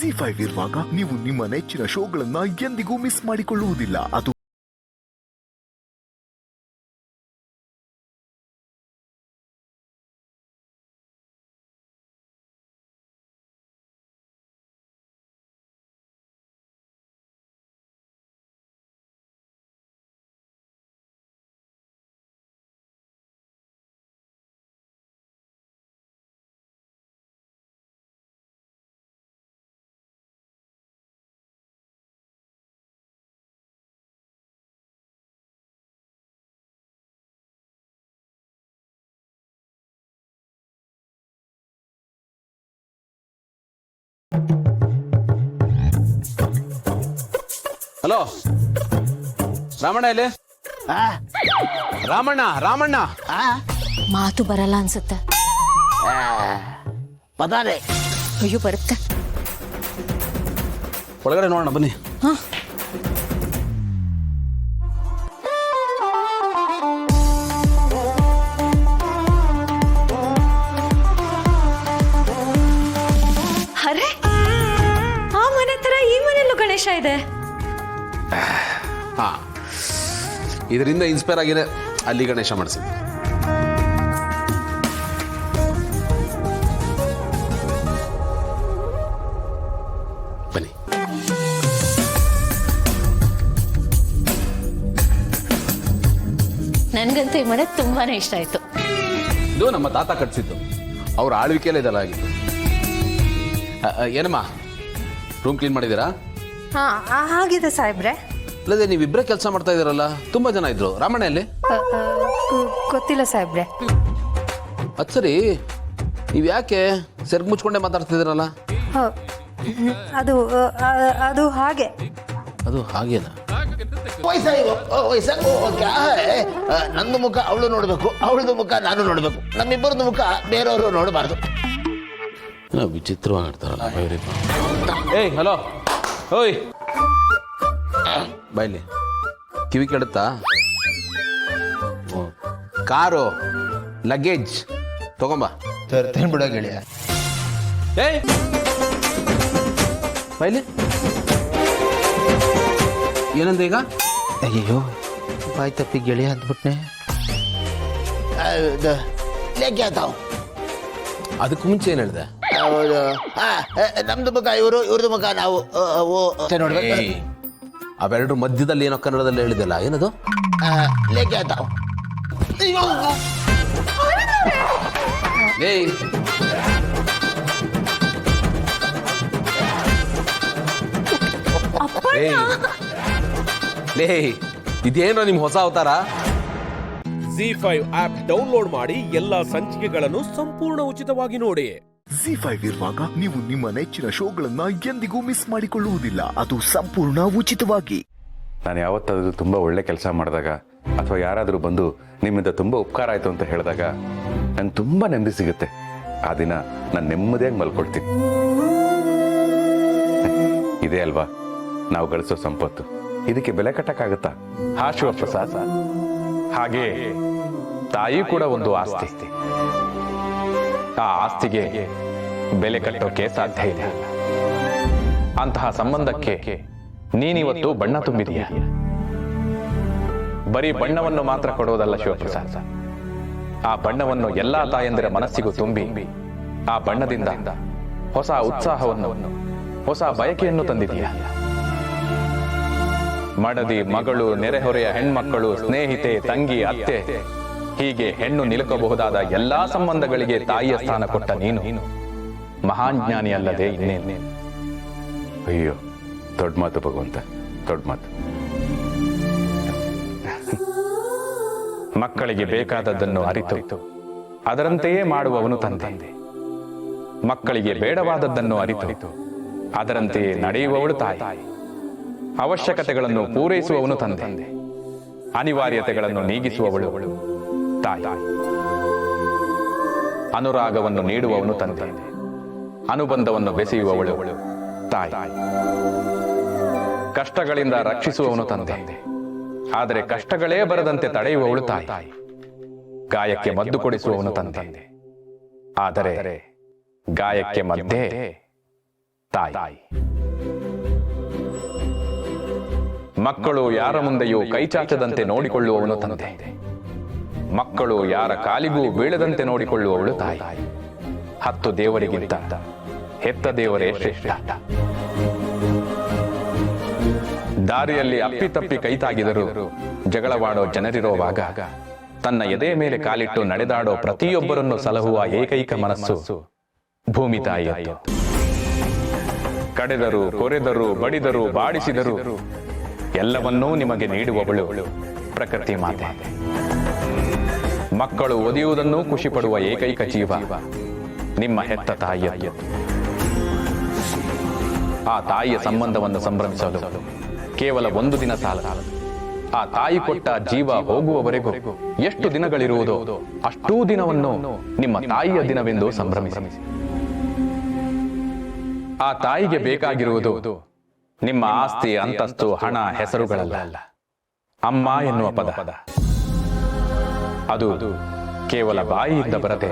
ಜಿ5 ಇರುವಾಗ ನೀವು ನಿಮ್ಮ ನೆಚ್ಚಿನ ಶೋಗಳನ್ನ ಎಂದಿಗೂ ಮಿಸ್ ಮಾಡಿಕೊಳ್ಳುವುದಿಲ್ಲ. ಅದು ಹಲೋ ರಾಮಣ್ಣ ಇಲ್ಲಿ ರಾಮಣ್ಣ ಮಾತು ಬರಲ್ಲ ಅನ್ಸುತ್ತೆ. ಪದಾರೆ ಅಯ್ಯೋ ಬರುತ್ತೆ. ಒಳಗಡೆ ನೋಡೋಣ ಬನ್ನಿ. ಅರೆ ಆ ಮನೆ ತರ ಈ ಮನೆಯಲ್ಲೂ ಗಣೇಶ ಇದೆ. ಹಾ, ಇದರಿಂದ ಇನ್ಸ್ಪೈರ್ ಆಗಿದೆ ಅಲ್ಲಿ ಗಣೇಶ ಮಾಡಿಸಿದ್ವಿ. ಬನ್ನಿ. ನನ್ಗಂತೂ ಈ ಮನೆ ತುಂಬಾನೇ ಇಷ್ಟ ಆಯ್ತು. ಇದು ನಮ್ಮ ತಾತ ಕಟ್ಸಿದ್ದು, ಅವ್ರ ಆಳ್ವಿಕೆಯಲ್ಲೇ ಇದೆಲ್ಲ ಆಗಿತ್ತು. ಏನಮ್ಮ, ರೂಮ್ ಕ್ಲೀನ್ ಮಾಡಿದ್ದೀರಾ? ಹಾ ಆಗಿದೆ ಸಾಹೇಬ್ರೆ. ಅಲ್ಲದೆ ನೀವಿಬ್ಬರೇ ಕೆಲಸ ಮಾಡ್ತಾ ಇದ್ದೀರಲ್ಲ, ತುಂಬಾ ಜನ ಇದ್ರು. ರಾಮಣ್ಣ ಎಲ್ಲಿ? ಗೊತ್ತಿಲ್ಲ ಸಾಹೇಬ್ರೆ. ಅದು ಸರಿ, ನೀವು ಯಾಕೆ ಸೆರ್ಗ್ ಮುಚ್ಕೊಂಡೆ ಮಾತಾಡ್ತಿದ್ದೀರಲ್ಲ? ಅದು ಅದು ಹಾಗೆ. ಅದು ಹಾಗೇನಾ? ನಂದು ಮುಖ ಅವಳು ನೋಡ್ಬೇಕು, ಅವಳದು ಮುಖ ನಾನು ನೋಡ್ಬೇಕು, ನಮ್ಮಿಬ್ಬರದು ಮುಖ ಬೇರೆಯವರು ನೋಡಬಾರ್ದು. ವಿಚಿತ್ರವಾಗಿ ಆಡ್ತಾರಲ್ಲ. ಏಯ್ ಹಲೋ, ಓಯ್ ಬಾಯ್ಲಿ, ಕಿವಿ ಕೆಡುತ್ತಾ? ಕಾರು ಲಗೇಜ್ ತಗೊಂಬ. ಬಿಡೋ ಗೆಳೆಯ. ಏಯ್ ಬಾಯ್ಲಿ, ಏನಂದ ಈಗ? ಅಯ್ಯೋ ಬಾಯ್ ತಪ್ಪಿ ಗೆಳೆಯ ಅಂದ್ಬಿಟ್ನೆ. ಲೇಕೆ ಆತಾವ್. ಅದಕ್ಕೆ ಮುಂಚೆ ಏನು ಹೇಳಿದೆ? ನಮ್ದು ಮುಖ ಇವರು, ಇವ್ರದ್ದು ಮುಖ ನಾವು ನೋಡ್ಬೇಕು. ಅವೆರಡು ಮಧ್ಯದಲ್ಲಿ ಏನೋ ಕನ್ನಡದಲ್ಲಿ ಹೇಳಿದೆಲ್ಲ, ಏನದು? ಲೇಕೆ ಆತಾವ್. ಏಯ್ ಲೇ, ಇದೇನೋ ನಿಮ್ ಹೊಸ ಅವತಾರ? ಜಿ5 ಆಪ್ ಡೌನ್ಲೋಡ್ ಮಾಡಿ ಎಲ್ಲಾ ಸಂಚಿಕೆಗಳನ್ನು ಸಂಪೂರ್ಣ ಉಚಿತವಾಗಿ ನೋಡಿ. ಜಿ5 ಇರುವಾಗ ನೀವು ನಿಮ್ಮ ನೆಚ್ಚಿನ ಶೋಗಳನ್ನ ಎಂದಿಗೂ ಮಿಸ್ ಮಾಡಿಕೊಳ್ಳುವುದಿಲ್ಲ. ಅದು ಸಂಪೂರ್ಣ ಉಚಿತವಾಗಿ. ನಾನು ಯಾವತ್ತಾದರೂ ತುಂಬ ಒಳ್ಳೆ ಕೆಲಸ ಮಾಡಿದಾಗ ಅಥವಾ ಯಾರಾದರೂ ಬಂದು ನಿಮ್ಮಿಂದ ತುಂಬ ಉಪಕಾರ ಆಯಿತು ಅಂತ ಹೇಳಿದಾಗ ನಂಗೆ ತುಂಬ ನೆಮ್ಮದಿ ಸಿಗುತ್ತೆ. ಆ ದಿನ ನಾನು ನೆಮ್ಮದಿಯಾಗಿ ಮಲ್ಕೊಳ್ತೀನಿ. ಇದೇ ಅಲ್ವಾ ನಾವು ಗಳಿಸೋ ಸಂಪತ್ತು. ಇದಕ್ಕೆ ಬೆಲೆ ಕಟ್ಟಕ್ಕಾಗತ್ತಾ? ಹಾ ಶಿವಪ್ರಸಾದ್, ಹಾಗೆ ತಾಯಿ ಕೂಡ ಒಂದು ಆಸ್ತಿ. ಆ ಆಸ್ತಿಗೆ ಬೆಲೆ ಕಟ್ಟೋಕೆ ಸಾಧ್ಯ ಇದೆ. ಅಂತಹ ಸಂಬಂಧಕ್ಕೆ ನೀನಿವತ್ತು ಬಣ್ಣ ತುಂಬಿದೀಯ. ಬರೀ ಬಣ್ಣವನ್ನು ಮಾತ್ರ ಕೊಡೋದಲ್ಲ ಶಿವಪ್ರಸಾದ್, ಆ ಬಣ್ಣವನ್ನು ಎಲ್ಲಾ ತಾಯಂದಿರ ಮನಸ್ಸಿಗೂ ತುಂಬಿ ಆ ಬಣ್ಣದಿಂದ ಹೊಸ ಉತ್ಸಾಹವನ್ನು, ಹೊಸ ಬಯಕೆಯನ್ನು ತಂದಿದೀಯ. ಮಡದಿ, ಮಗಳು, ನೆರೆಹೊರೆಯ ಹೆಣ್ಮಕ್ಕಳು, ಸ್ನೇಹಿತೆ, ತಂಗಿ, ಅತ್ತೆ, ಹೀಗೆ ಹೆಣ್ಣು ನಿಲುಕಬಹುದಾದ ಎಲ್ಲಾ ಸಂಬಂಧಗಳಿಗೆ ತಾಯಿಯ ಸ್ಥಾನ ಕೊಟ್ಟ ನೀನು ಮಹಾನ್ ಜ್ಞಾನಿ ಅಲ್ಲದೆ ಇನ್ನೇನು. ಅಯ್ಯೋ, ದೊಡ್ಡ ಮಾತು ಭಗವಂತ, ದೊಡ್ಡ ಮಾತು. ಮಕ್ಕಳಿಗೆ ಬೇಕಾದದ್ದನ್ನು ಅರಿತು ಅದರಂತೆಯೇ ಮಾಡುವವನು ತಂದೆ. ಮಕ್ಕಳಿಗೆ ಬೇಡವಾದದ್ದನ್ನು ಅರಿತು ಅದರಂತೆಯೇ ನಡೆಯುವವಳು ತಾಯಿ. ಅವಶ್ಯಕತೆಗಳನ್ನು ಪೂರೈಸುವವನು ತಂದೆ, ಅನಿವಾರ್ಯತೆಗಳನ್ನು ನೀಗಿಸುವವಳು ತಾಯಿ. ಅನುರಾಗವನ್ನು ನೀಡುವವನು ತಂದೆ, ಅನುಬಂಧವನ್ನು ಬೆಸೆಯುವವಳು ತಾಯಿ. ಕಷ್ಟಗಳಿಂದ ರಕ್ಷಿಸುವವನು ತಂದೆ, ಆದರೆ ಕಷ್ಟಗಳೇ ಬರದಂತೆ ತಡೆಯುವವಳು ತಾಯಿ. ಗಾಯಕ್ಕೆ ಮದ್ದು ಕೊಡಿಸುವವನು ತಂದೆ, ಆದರೆ ಗಾಯಕ್ಕೆ ಮದ್ದೇ ತಾಯಿ. ಮಕ್ಕಳು ಯಾರ ಮುಂದೆಯೂ ಕೈಚಾಚದಂತೆ ನೋಡಿಕೊಳ್ಳುವವನು ತಂದೆ. ಮಕ್ಕಳು ಯಾರ ಕಾಲಿಗೂ ಬೀಳದಂತೆ ನೋಡಿಕೊಳ್ಳುವವಳು ತಾಯಿ. 10 ದೇವರಿಗಿಂತ ಹೆತ್ತ ದೇವರೇ ಶ್ರೇಷ್ಠ. ದಾರಿಯಲ್ಲಿ ಅಪ್ಪಿತಪ್ಪಿ ಕೈತಾಗಿದರೂ ಜಗಳವಾಡೋ ಜನರಿರುವಾಗ ತನ್ನ ಎದೆ ಮೇಲೆ ಕಾಲಿಟ್ಟು ನಡೆದಾಡೋ ಪ್ರತಿಯೊಬ್ಬರನ್ನು ಸಲಹುವ ಏಕೈಕ ಮನಸ್ಸು ಭೂಮಿ ತಾಯಿಯದ್ದು. ಕಡೆದರು, ಕೊರೆದರು, ಬಡಿದರು, ಬಾಡಿಸಿದರು ಎಲ್ಲವನ್ನೂ ನಿಮಗೆ ನೀಡುವವಳು ಪ್ರಕೃತಿ ಮಾತೆ. ಮಕ್ಕಳು ಒದೆಯುವುದನ್ನೂ ಖುಷಿ ಪಡುವ ಏಕೈಕ ಜೀವ ನಿಮ್ಮ ಹೆತ್ತ ತಾಯಿಯದ್ದು. ಆ ತಾಯಿಯ ಸಂಬಂಧವನ್ನು ಸಂಭ್ರಮಿಸಲು ಕೇವಲ 1 ದಿನ ಸಾಲದು. ಆ ತಾಯಿ ಕೊಟ್ಟ ಜೀವ ಹೋಗುವವರೆಗೂ ಎಷ್ಟು ದಿನಗಳಿರುವುದೋ ಅಷ್ಟೂ ದಿನವನ್ನು ನಿಮ್ಮ ತಾಯಿಯ ದಿನವೆಂದು ಸಂಭ್ರಮಿಸಿ. ಆ ತಾಯಿಗೆ ಬೇಕಾಗಿರುವುದು ನಿಮ್ಮ ಆಸ್ತಿ, ಅಂತಸ್ತು, ಹಣ, ಹೆಸರುಗಳಲ್ಲ, ಅಮ್ಮ ಎನ್ನುವ ಪದ. ಅದು ಕೇವಲ ಬಾಯಿಯಿಂದ ಬರದೆ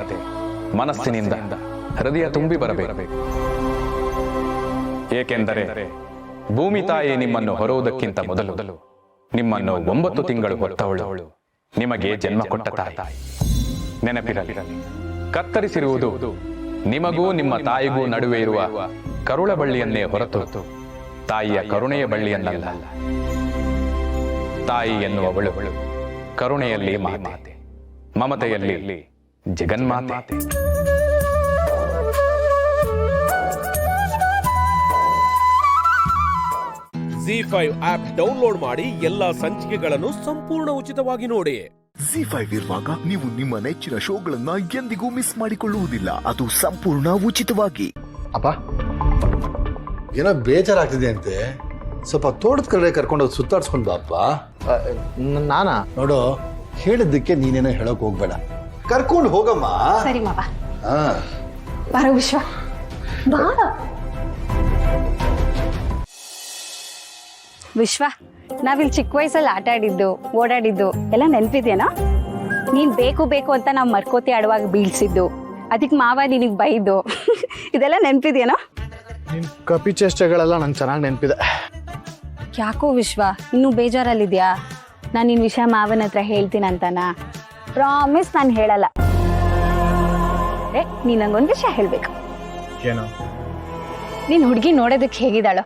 ಮನಸ್ಸಿನಿಂದ, ಹೃದಯ ತುಂಬಿ ಬರಬೇಕು. ಏಕೆಂದರೆ ಭೂಮಿ ತಾಯಿ ನಿಮ್ಮನ್ನು ಹೊರುವುದಕ್ಕಿಂತ ಮೊದಲು ನಿಮ್ಮನ್ನು 9 ತಿಂಗಳು ಹೊತ್ತವಳು ನಿಮಗೆ ಜನ್ಮ ಕೊಟ್ಟ ತಾಯಿ. ನೆನಪಿರಲಿ, ಕತ್ತರಿಸಿರುವುದು ನಿಮಗೂ ನಿಮ್ಮ ತಾಯಿಗೂ ನಡುವೆ ಇರುವ ಕರುಳ ಬಳ್ಳಿಯನ್ನೇ ಹೊರತು ತಾಯಿಯ ಕರುಣೆಯ ಬಳ್ಳಿಯನ್ನಲ್ಲ. ತಾಯಿ ಎನ್ನುವವಳು ಕರುಣೆಯಲ್ಲಿ ಮಾತೆ, ಮಮತೆಯಲ್ಲಿ ಜಗನ್ಮಾತೆ. ZEE5 ಆಪ್ ಡೌನ್ಲೋಡ್ ಮಾಡಿ ಎಲ್ಲಾ ಸಂಚಿಕೆಗಳನ್ನು ಸಂಪೂರ್ಣ ಉಚಿತವಾಗಿ ನೋಡಿ. ZEE5 ಇರುವಾಗ ನೀವು ನಿಮ್ಮ ನೆಚ್ಚಿನ ಶೋಗಳನ್ನ ಎಂದಿಗೂ ಮಿಸ್ ಮಾಡಿಕೊಳ್ಳುವುದಿಲ್ಲ. ಅದು ಸಂಪೂರ್ಣ ಉಚಿತವಾಗಿ. ಅಪ್ಪ, ಏನೋ ಬೇಜಾರಾಗ್ತಿದೆ ಅಂತೆ, ಸ್ವಲ್ಪ ತೋಟದ ಕಡೆ ಕರ್ಕೊಂಡೋಗಿ ಸುತ್ತಾಡ್ಸ್ಕೊಂಡ್ ಬಾಪ್ಪ. ನಾನಾ? ನೋಡು, ಹೇಳಿದ್ದಕ್ಕೆ ನೀನೇನೋ ಹೇಳೋಕ್ ಹೋಗ್ಬೇಡ, ಕರ್ಕೊಂಡು ಹೋಗಮ್ಮ. ಸರಿ ಮಾವ. ಹಾ, ಬಾರೋ ವಿಶ್ವ, ಬಾ. ವಿಶ್ವ, ನಾವಿಲ್ಲಿ ಚಿಕ್ಕ ವಯಸ್ಸಲ್ಲಿ ಆಟ ಆಡಿದ್ದು, ಓಡಾಡಿದ್ದು ಎಲ್ಲ ನೆನ್ಪಿದ್ಯೇನಾ? ನೀನ್ ಬೇಕು ಬೇಕು ಅಂತ ನಾವು ಮರ್ಕೋತಿ ಆಡುವಾಗ ಬೀಳ್ಸಿದ್ದು, ಅದಕ್ಕೆ ಮಾವ ನಿನಗೆ ಬೈದು ಇದೆಲ್ಲ ನೆನ್ಪಿದ್ಯೇನಾ? ನಿನ್ ಕಪಿ ಚೇಷ್ಟೆಗಳೆಲ್ಲ ನಂಗೆ ಚೆನ್ನಾಗಿ ನೆನಪಿದೆ. ಯಾಕೋ ವಿಶ್ವ, ಇನ್ನೂ ಬೇಜಾರಲ್ಲಿದ್ಯಾ? ನಾನು ನಿನ್ನ ವಿಷಯ ಮಾವನ ಹತ್ರ ಹೇಳ್ತೀನಂತಾನ? ಪ್ರಾಮಿಸ್ ನಾನು ಹೇಳಲ್ಲ. ನೀನ್ ನಂಗೊಂದು ವಿಷಯ ಹೇಳ್ಬೇಕು. ಏನು? ನೀನ್ ಹುಡುಗಿ ನೋಡೋದಕ್ಕೆ ಹೇಗಿದ್ದಾಳೋ,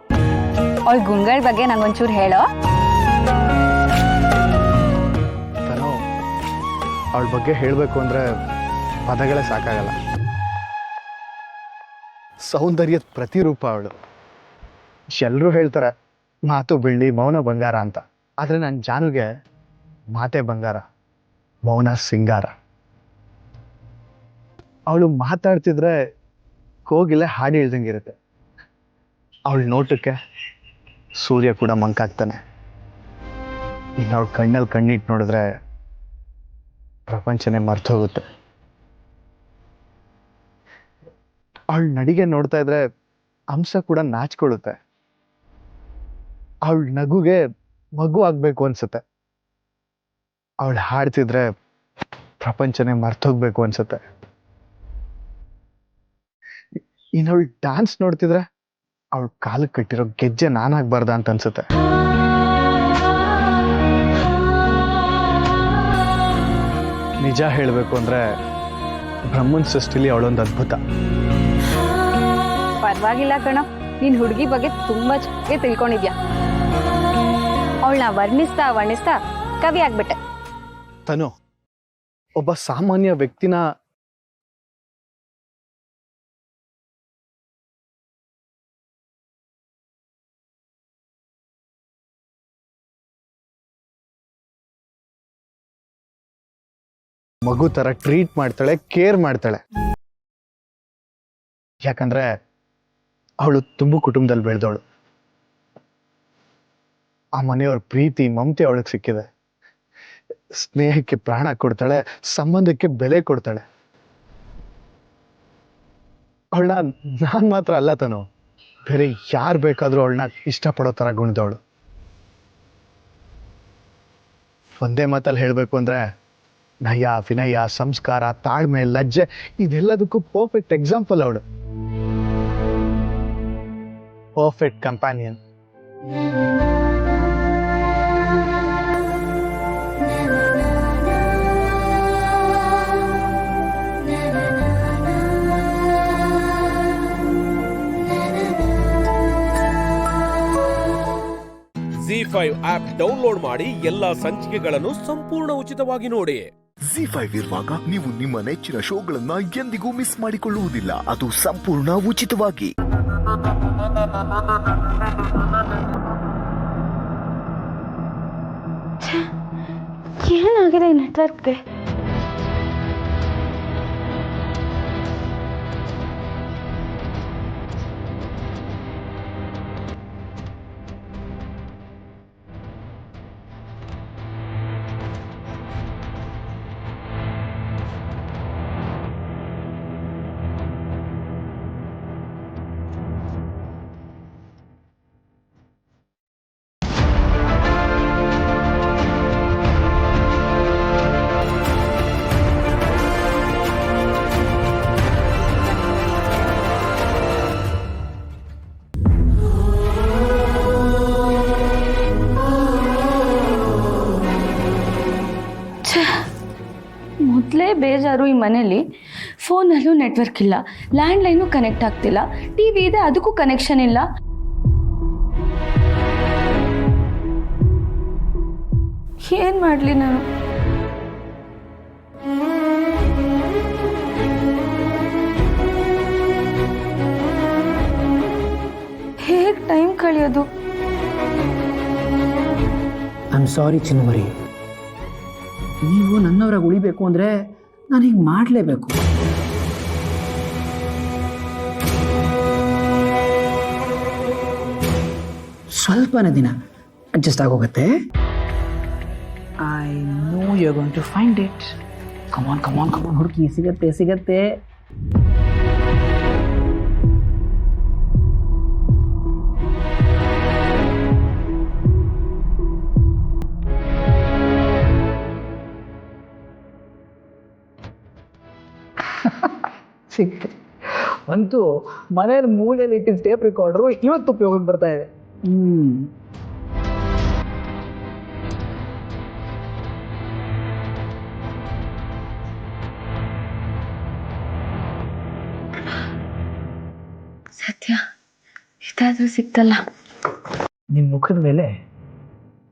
ಅವಳ ಗುಣಗಳ ಬಗ್ಗೆ ನಂಗೊಂಚೂರು ಹೇಳೋ. ಅವಳ ಬಗ್ಗೆ ಹೇಳಬೇಕು ಅಂದ್ರೆ ಪದಗಳೇ ಸಾಕಾಗಲ್ಲ. ಸೌಂದರ್ಯದ ಪ್ರತಿರೂಪ ಅವಳು. ಎಲ್ಲರೂ ಹೇಳ್ತಾರೆ ಮಾತು ಬೆಳ್ಳಿ, ಮೌನ ಬಂಗಾರ ಅಂತ. ಆದರೆ ನನ್ನ ಜಾನುಗೆ ಮಾತೆ ಬಂಗಾರ, ಮೌನ ಸಿಂಗಾರ. ಅವಳು ಮಾತಾಡ್ತಿದ್ರೆ ಕೋಗಿಲೆ ಹಾಡು ಹೇಳ್ದಂಗಿರುತ್ತೆ. ಅವಳ ನೋಟಕ್ಕೆ ಸೂರ್ಯ ಕೂಡ ಮಂಕಾಗ್ತಾನೆ. ಇನ್ನು ಅವಳ ಕಣ್ಣಲ್ಲಿ ಕಣ್ಣಿಟ್ಟು ನೋಡಿದ್ರೆ ಪ್ರಪಂಚನೇ ಮರ್ತೋಗುತ್ತೆ. ಅವಳ ನಡಿಗೆ ನೋಡ್ತಾ ಇದ್ರೆ ಅಂಶ ಕೂಡ ನಾಚ್ಕೊಳ್ಳುತ್ತೆ. ಅವಳ ನಗುಗೆ ಮಗು ಆಗ್ಬೇಕು ಅನ್ಸುತ್ತೆ. ಅವಳು ಹಾಡ್ತಿದ್ರೆ ಪ್ರಪಂಚನೇ ಮರ್ತೋಗ್ಬೇಕು ಅನ್ಸುತ್ತೆ. ಇನ್ನು ಅವಳು ಡ್ಯಾನ್ಸ್ ನೋಡ್ತಿದ್ರೆ ಅವಳ ಕಾಲಕ್ಕೆ ಕಟ್ಟಿರೋ ಗೆಜ್ಜೆ ನಾನಾಗ್ಬಾರ್ದ ಅಂತ ಅನ್ಸುತ್ತೆ. ನಿಜ ಹೇಳಬೇಕು ಅಂದ್ರೆ ಬ್ರಹ್ಮನ್ ಸೃಷ್ಟಿಲಿ ಅವಳೊಂದು ಅದ್ಭುತ. ಪರವಾಗಿಲ್ಲ ಕಣೋ, ನೀನ್ ಹುಡುಗಿ ಬಗ್ಗೆ ತುಂಬಾ ಚೆನ್ನಾಗಿ ತಿಳ್ಕೊಂಡಿದ್ಯಾ. ಅವಳನ್ನ ವರ್ಣಿಸ್ತಾ ಕವಿ ಆಗ್ಬಿಟ್ಟೆ. ತನು ಒಬ್ಬ ಸಾಮಾನ್ಯ ವ್ಯಕ್ತಿನ ಮಗು ತರ ಟ್ರೀಟ್ ಮಾಡ್ತಾಳೆ, ಕೇರ್ ಮಾಡ್ತಾಳೆ. ಯಾಕಂದ್ರೆ ಅವಳು ತುಂಬು ಕುಟುಂಬದಲ್ಲಿ ಬೆಳೆದವಳು. ಆ ಮನೆಯವ್ರ ಪ್ರೀತಿ ಮಮತೆ ಅವಳಿಗೆ ಸಿಕ್ಕಿದೆ. ಸ್ನೇಹಕ್ಕೆ ಪ್ರಾಣ ಕೊಡ್ತಾಳೆ, ಸಂಬಂಧಕ್ಕೆ ಬೆಲೆ ಕೊಡ್ತಾಳೆ. ಅವಳನ್ನ ನಾನ್ ಮಾತ್ರ ಅಲ್ಲ ತನು, ಬೇರೆ ಯಾರು ಬೇಕಾದ್ರೂ ಅವಳನ್ನ ಇಷ್ಟಪಡೋ ತರ ಗುಣದವಳು. ಒಂದೇ ಮಾತಲ್ಲಿ ಹೇಳ್ಬೇಕು ಅಂದ್ರೆ ನಯ, ವಿನಯ, ಸಂಸ್ಕಾರ, ತಾಳ್ಮೆ, ಲಜ್ಜೆ ಇದೆಲ್ಲದಕ್ಕೂ ಪರ್ಫೆಕ್ಟ್ ಎಕ್ಸಾಂಪಲ್ ಅವಳು. Perfect companion. ZEE5 app download ಮಾಡಿ ಎಲ್ಲಾ ಸಂಚಿಕೆಗಳನ್ನು ಸಂಪೂರ್ಣ ಉಚಿತವಾಗಿ ನೋಡಿ. ZEE5 ಇರುವಾಗ ನೀವು ನಿಮ್ಮ ನೆಚ್ಚಿನ ಶೋಗಳನ್ನ ಎಂದಿಗೂ ಮಿಸ್ ಮಾಡಿಕೊಳ್ಳುವುದಿಲ್ಲ. ಅದು ಸಂಪೂರ್ಣ ಉಚಿತವಾಗಿ. ಏನಾಗಿದೆ ನೆಟ್ವರ್ಕ್ಗೆ? ಮೊದಲೇ ಬೇಜಾರು ಈ ಮನೇಲಿ. ಫೋನಲ್ಲೂ ನೆಟ್ವರ್ಕ್ ಇಲ್ಲ, ಲ್ಯಾಂಡ್ಲೈನು ಕನೆಕ್ಟ್ ಆಗ್ತಿಲ್ಲ, ಟಿವಿ ಇದೆ ಅದಕ್ಕೂ ಕನೆಕ್ಷನ್ ಇಲ್ಲ. ಏನ್ ಮಾಡ್ಲಿ ನಾನು? ಹೇಗ್ ಟೈಮ್ ಕಳೆಯೋದು? ಐ ಆಮ್ ಸಾರಿ ಚಿನ್ನಮರಿ, ನೀವು ನನ್ನವರಾಗ ಉಳಿಬೇಕು ಅಂದರೆ ನಾನು ಹಿಂಗೆ ಮಾಡಲೇಬೇಕು. ಸ್ವಲ್ಪನೇ ದಿನ ಅಡ್ಜಸ್ಟ್ ಆಗೋಗುತ್ತೆ. I know you are going to find it. Come on come on come on, ಹುಡುಕಿ, ಸಿಗತ್ತೆ ಸಿಗತ್ತೆ. ಸಿಕ್ತು ಅಂತೂ. ಮನೇಲಿ ಮೂಲೆಯಲ್ಲಿ ಇಟ್ಟಿದ್ದ ಟೇಪ್ ರೆಕಾರ್ಡರು ಇವತ್ತು ಉಪಯೋಗಕ್ಕೆ ಬರ್ತಾ ಇದೆ. ಸತ್ಯ, ಇದಾದ್ರೂ ಸಿಕ್ತಲ್ಲ. ನಿಮ್ಮ ಮುಖದ ಮೇಲೆ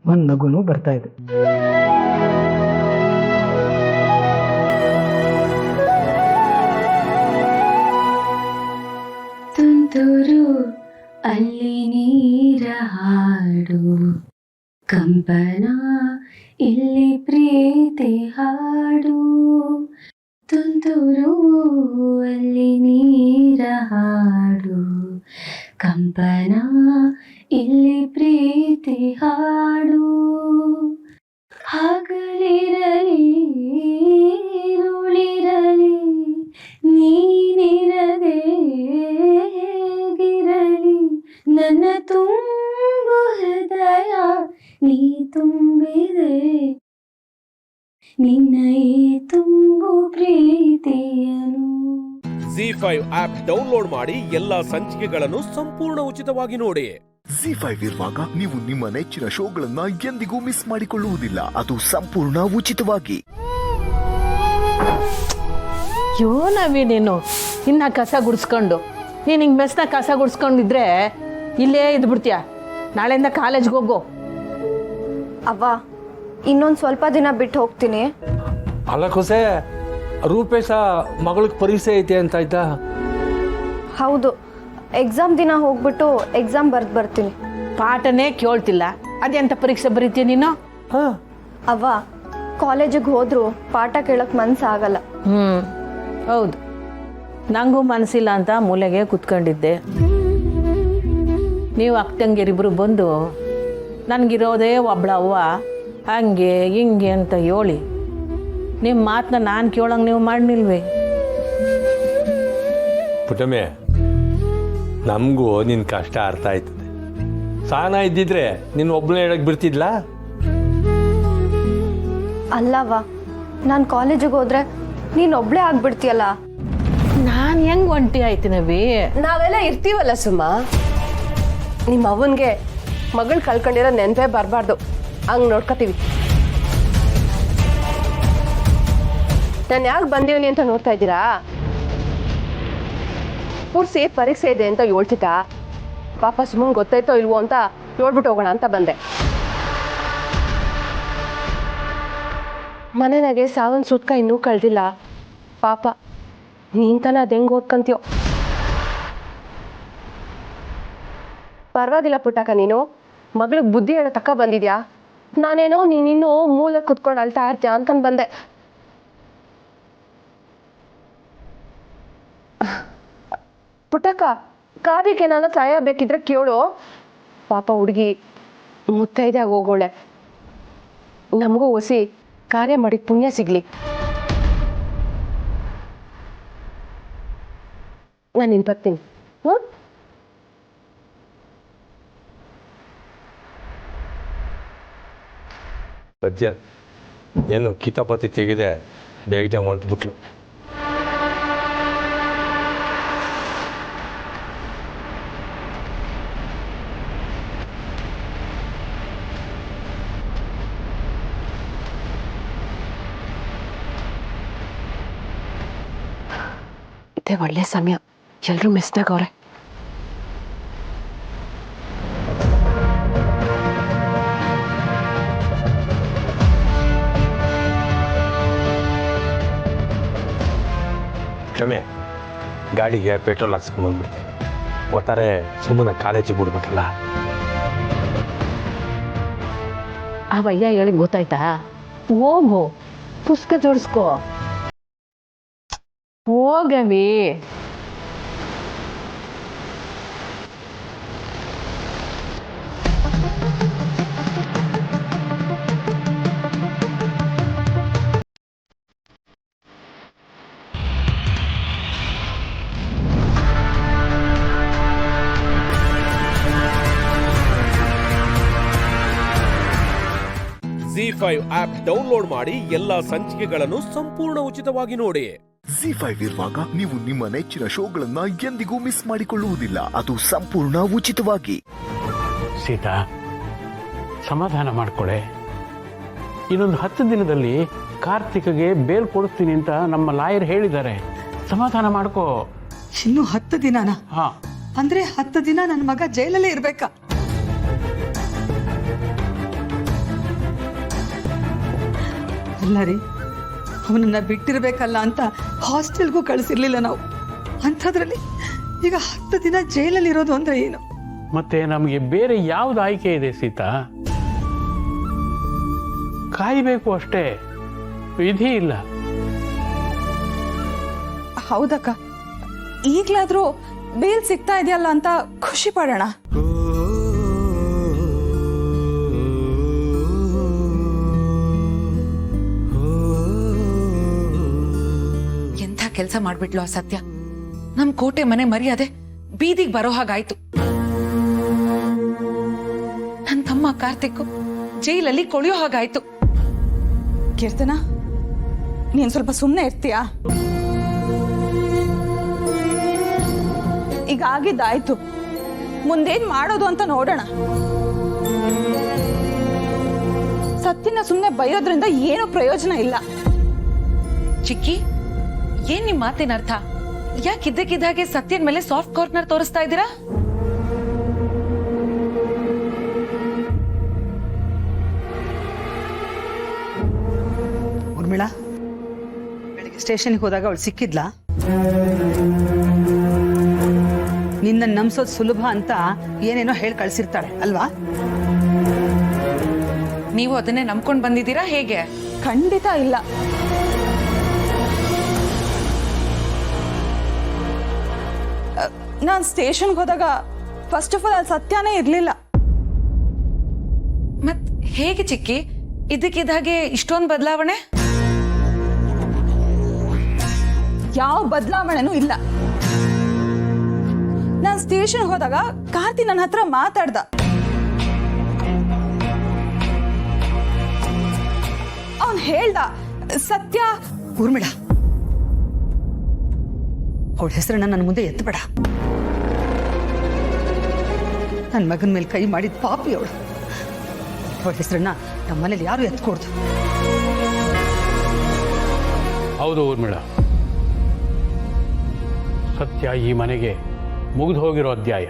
ಒಂದು ನಗುನು ಬರ್ತಾ ಇದೆ. ತುಂತುರು ಅಲ್ಲಿ ನೀರ ಹಾಡು, ಕಂಪನ ಇಲ್ಲಿ ಪ್ರೀತಿ ಹಾಡು. ತುಂತುರು ಅಲ್ಲಿ ನೀರ ಹಾಡು, ಕಂಪನ ಇಲ್ಲಿ ಪ್ರೀತಿ ಹಾಡು. ಹಗಲಿರಲಿ ಇರುಳಿರಲಿ ನೀನಿರದೆ ಹೇಗಿರಲಿ, ನನ್ನ ತುಂಬು ಹೃದಯ ನೀ ತುಂಬಿದೆ, ನಿನ್ನ ಈ ತುಂಬು ಪ್ರೀತಿಯನು. ZEE5 ಆಪ್ ಡೌನ್ಲೋಡ್ ಮಾಡಿ ಎಲ್ಲಾ ಸಂಚಿಕೆಗಳನ್ನು ಸಂಪೂರ್ಣ ಉಚಿತವಾಗಿ ನೋಡಿ. ZEE5 ಇರುವಾಗ ನೀವು ನಿಮ್ಮ ನೆಚ್ಚಿನ ಶೋಗಳನ್ನ ಎಂದಿಗೂ ಮಿಸ್ ಮಾಡಿಕೊಳ್ಳುವುದಿಲ್ಲ. ಅದು ಸಂಪೂರ್ಣ ಉಚಿತವಾಗಿ. ಯೋ ನವಿ, ನೀನು ಇನ್ನ ಕಸ ಗುಡಿಸ್ಕೊಂಡು ನೀನು ಹಿಂಗೆ ಮೆಸ್ನ ಕಸ ಗುಡಿಸ್ಕೊಂಡಿದ್ರೆ ಇಲ್ಲೇ ಇದ್ಬಿಡ್ತೀಯ. ನಾಳೆಯಿಂದ ಕಾಲೇಜ್ಗೆ ಹೋಗು. ಅವ್ವ, ಇನ್ನೊಂದು ಸ್ವಲ್ಪ ದಿನ ಬಿಟ್ಟು ಹೋಗ್ತೀನಿ. ಅಲ್ಲ ಕೊಸೆ, ರೂಪೇಶ ಮಗಳಿಗೆ ಪರೀಕ್ಷೆ ಐತೆ ಅಂತ ಆಯ್ತಾ? ಹೌದು, ಎಕ್ಸಾಮ್ ದಿನ ಹೋಗ್ಬಿಟ್ಟು ಎಕ್ಸಾಮ್ ಬರ್ದು ಬರ್ತೀನಿ. ಪಾಠನೇ ಕೇಳ್ತಿಲ್ಲ, ಅದೆಂತ ಪರೀಕ್ಷೆ ಬರೀತೀಯ ನೀನು? ಅವ್ವ, ಕಾಲೇಜಿಗೆ ಹೋದ್ರು ಪಾಠ ಕೇಳಕ್ ಮನ್ಸಾಗಲ್ಲ. ಹೌದು, ನಂಗೂ ಮನಸ್ಸಿಲ್ಲ ಅಂತ ಮೂಲೆಗೆ ಕುತ್ಕೊಂಡಿದ್ದೆ. ನೀವು ಅಕ್ಕಂಗಿರಿಬ್ರು ಬಂದು ನನಗಿರೋದೇ ಒಬ್ಳ ಅವ್ವ, ಹಂಗೆ ಹಿಂಗೆ ಅಂತ ಹೇಳಿ ನಿಮ್ಮ ಮಾತನ್ನ ನಾನು ಕೇಳಂಗೆ ನೀವು ಮಾಡಲಿಲ್ವೇ? ಪುಟಮೆ, ನಮಗೂ ನಿನ್ನ ಕಷ್ಟ ಅರ್ಥ ಆಯ್ತದೆ. ಸಾನ ಇದ್ದಿದ್ರೆ ನಿನ್ನ ಒಬ್ಬನೇ ಹೇಳಕ್ ಬಿಡ್ತಿದ್ಲಾ? ಅಲ್ಲವ್ವ, ನಾನು ಕಾಲೇಜಿಗೆ ಹೋದ್ರೆ ನೀನು ಒಬ್ಳೇ ಆಗ್ಬಿಡ್ತೀಯಲ್ಲ. ನಾನು ಹೆಂಗ್ ಒಂಟಿ ಆಯ್ತೀನವಿ? ನಾವೆಲ್ಲ ಇರ್ತೀವಲ್ಲ ಸುಮ್ಮ. ನಿಮ್ಮ ಅವ್ವನ್ಗೆ ಮಗಳು ಕಳ್ಕೊಂಡಿರೋ ನೆನಪೇ ಬರಬಾರ್ದು, ಹಂಗೆ ನೋಡ್ಕೋತೀವಿ. ನಾನು ಯಾಕೆ ಬಂದೀವನಿ ಅಂತ ನೋಡ್ತಾ ಇದ್ದೀರಾ? ಪುರ್ಸಿ ಪರೀಕ್ಷೆ ಇದೆ ಅಂತ ಹೇಳ್ತಿದ್ದ. ಪಾಪ ಸುಮ್ಮನೆ ಗೊತ್ತಾಯ್ತೋ ಇಲ್ವೋ ಅಂತ ನೋಡ್ಬಿಟ್ಟು ಹೋಗೋಣ ಅಂತ ಬಂದೆ. ಮನೆಯಾಗೆ ಸಾವನ್ ಸುತ್ಕ ಇನ್ನೂ ಕಳ್ದಿಲ್ಲ. ಪಾಪ ನೀಂತಾನೆ ಅದು ಹೆಂಗೆ ಓದ್ಕಂತೀಯೋ. ಪರವಾಗಿಲ್ಲ ಪುಟ್ಟಕ್ಕ, ನೀನು ಮಗಳಿಗೆ ಬುದ್ಧಿ ಹೇಳೋ ತಕ್ಕ ಬಂದಿದ್ಯಾ. ನಾನೇನೋ ನೀನಿನ್ನೂ ಮೂಲೆ ಕುತ್ಕೊಂಡು ಅಳ್ತಾ ಇರ್ತೀಯ ಅಂತಂದು ಬಂದೆ. ಪುಟ್ಟಕ್ಕ, ಕಾವ್ಯಕ್ಕೆ ಏನಾದ್ರು ಸಹಾಯ ಬೇಕಿದ್ರೆ ಕೇಳು. ಪಾಪ ಹುಡುಗಿ ಮುತ್ತೈದೆ ಹೋಗೋಳೆ. ನಮಗೂ ಹೊಸಿ ಕಾರ್ಯ ಮಾಡಿದ ಪುಣ್ಯ ಸಿಗ್ಲಿ. ನಾನು ಇನ್ನು ಬರ್ತೀನಿ. ಸದ್ಯ ಏನು ಕಿತಾಪತಿ ತೆಗಿದೆ, ಬೇಗನೆ ಹೊಂಟ್ಬಿಟ್ಲು. ಇದೇ ಒಳ್ಳೆ ಸಮಯ, ಎಲ್ಲರೂ ಮಿಸ್ನಾಗವ್ರೆ. ಕ್ಷಮೆ, ಗಾಡಿಗೆ ಪೆಟ್ರೋಲ್ ಹಾಕ್ಸ್ಕೊಂಡ್ಬಂದ್ಬಿಟ್ಟೆ. ಒಟ್ಟಾರೆ ಸುಮ್ಮನೆ ಕಾಲೇಜಿಗೆ ಬಿಡ್ಬೇಕಲ್ಲ. ಆ ಭಯ್ಯ ಹೇಳಿ ಗೊತ್ತಾಯ್ತಾ? ಹೋಗು, ಪುಸ್ತಕ ಜೋಡಿಸ್ಕೋ. ಹೋಗವಿ. ZEE5 ಆಪ್ ಡೌನ್ಲೋಡ್ ಮಾಡಿ ಎಲ್ಲಾ ಸಂಚಿಕೆಗಳನ್ನು ಸಂಪೂರ್ಣ ಉಚಿತವಾಗಿ ನೋಡಿ. ZEE5 ಇರುವಾಗ ನೀವು ನಿಮ್ಮ ನೆಚ್ಚಿನ ಶೋಗಳನ್ನ ಎಂದಿಗೂ ಮಿಸ್ ಮಾಡಿಕೊಳ್ಳುವುದಿಲ್ಲ, ಅದು ಸಂಪೂರ್ಣ ಉಚಿತವಾಗಿ. ಸೀತಾ, ಸಮಾಧಾನ ಮಾಡ್ಕೊಳ್ಳೆ. ಇನ್ನೊಂದು 10 ದಿನದಲ್ಲಿ ಕಾರ್ತಿಕ್ಗೆ ಬೇಲ್ ಕೊಡಿಸ್ತೀನಿ ಅಂತ ನಮ್ಮ ಲಾಯರ್ ಹೇಳಿದ್ದಾರೆ. ಸಮಾಧಾನ ಮಾಡ್ಕೋ. ಇನ್ನು 10 ದಿನನಾ? ಹಾ, ಅಂದ್ರೆ 10 ದಿನ ನನ್ನ ಮಗ ಜೈಲಲ್ಲೇ ಇರ್ಬೇಕಾ? ಅಲ್ಲ ರೀ, ಅವನನ್ನ ಬಿಟ್ಟಿರ್ಬೇಕಲ್ಲ ಅಂತ ಹಾಸ್ಟೆಲ್ಗೂ ಕಳಿಸಿರ್ಲಿಲ್ಲ ನಾವು. ಅಂಥದ್ರಲ್ಲಿ ಈಗ 10 ದಿನ ಜೈಲಲ್ಲಿ ಇರೋದು ಅಂದ್ರೆ ಏನು? ಮತ್ತೆ ನಮಗೆ ಬೇರೆ ಯಾವ್ದು ಆಯ್ಕೆ ಇದೆ ಸೀತಾ? ಕಾಯ್ಬೇಕು ಅಷ್ಟೇ, ವಿಧಿ ಇಲ್ಲ. ಹೌದಕ್ಕ, ಈಗ್ಲಾದ್ರೂ ಬೇಲ್ ಸಿಗ್ತಾ ಇದೆಯಲ್ಲ ಅಂತ ಖುಷಿ ಪಡೋಣ. ಎಂಥ ಕೆಲಸ ಮಾಡ್ಬಿಟ್ಲು ಆ ಸತ್ಯ. ನಮ್ ಕೋಟೆ ಮನೆ ಮರ್ಯಾದೆ ಬೀದಿಗೆ ಬರೋ ಹಾಗಾಯ್ತು. ನನ್ ತಮ್ಮ ಕಾರ್ತಿಕ್ ಜೈಲಲ್ಲಿ ಕೊಳೆಯೋ ಹಾಗಾಯ್ತು. ಕೀರ್ತನ, ನೀನ್ ಸ್ವಲ್ಪ ಸುಮ್ಮನೆ ಇರ್ತೀಯಾ? ಈಗ ಆಗಿದ್ದಾಯ್ತು, ಮುಂದೇನ್ ಮಾಡೋದು ಅಂತ ನೋಡೋಣ. ಸತ್ಯನ ಸುಮ್ಮನೆ ಬೈಯೋದ್ರಿಂದ ಏನೂ ಪ್ರಯೋಜನ ಇಲ್ಲ. ಚಿಕ್ಕಿ, ಏನ್ ನಿಮ್ ಮಾತಿನ ಅರ್ಥ? ಯಾಕಿದ್ದಕ್ಕಿದ್ದಾಗೆ ಸತ್ಯನ್ ಮೇಲೆ ಸಾಫ್ಟ್ ಕಾರ್ನರ್ ತೋರಿಸ್ತಾ ಇದ್ದೀರಾ? ಉರ್ಮಿಳಾ, ಬೆಳಿಗ್ಗೆ ಸ್ಟೇಷನ್ಗೆ ಹೋದಾಗ ಅವಳು ಸಿಕ್ಕಿದ್ಲಾ? ನಿನ್ನ ನಂಬಿಸೋದು ಸುಲಭ ಅಂತ ಏನೇನೋ ಹೇಳಿ ಕಳ್ಸಿರ್ತಾಳೆ ಅಲ್ವಾ? ನೀವು ಅದನ್ನೇ ನಂಬ್ಕೊಂಡ್ ಬಂದಿದ್ದೀರಾ ಹೇಗೆ? ಖಂಡಿತ ಇಲ್ಲ. ನಾನು ಸ್ಟೇಷನ್ಗೆ ಹೋದಾಗ ಫಸ್ಟ್ ಆಫ್ ಆಲ್ ಅಲ್ಲಿ ಸತ್ಯನೇ ಇರ್ಲಿಲ್ಲ. ಮತ್ ಹೇಗೆ ಚಿಕ್ಕಿ ಇದಕ್ಕಿದ್ದಾಗೆ ಇಷ್ಟೊಂದು ಬದಲಾವಣೆ? ಯಾವ ಬದಲಾವಣೆನೂ ಇಲ್ಲ. ನಾನು ಸ್ಟೇಷನ್ ಹೋದಾಗ ಕಾರ್ತಿ ನನ್ನ ಹತ್ರ ಮಾತಾಡ್ದ. ಅವನ್ ಹೇಳ್ದ, ಸತ್ಯ. ಊರ್ಮಿಳ, ಅವಳ ಹೆಸರನ್ನ ನನ್ನ ಮುಂದೆ ಎತ್ತಬೇಡ. ನನ್ನ ಮಗನ ಮೇಲೆ ಕೈ ಮಾಡಿದ ಪಾಪಿ ಅವಳು. ಅವಳ ಹೆಸರನ್ನ ನಮ್ಮ ಮನೇಲಿ ಯಾರು ಎತ್ಕೊಡ್ದು. ಹೌದು ಊರ್ಮಿಳ, ಸತ್ಯ ಈ ಮನೆಗೆ ಮುಗಿದು ಹೋಗಿರೋ ಅಧ್ಯಾಯ.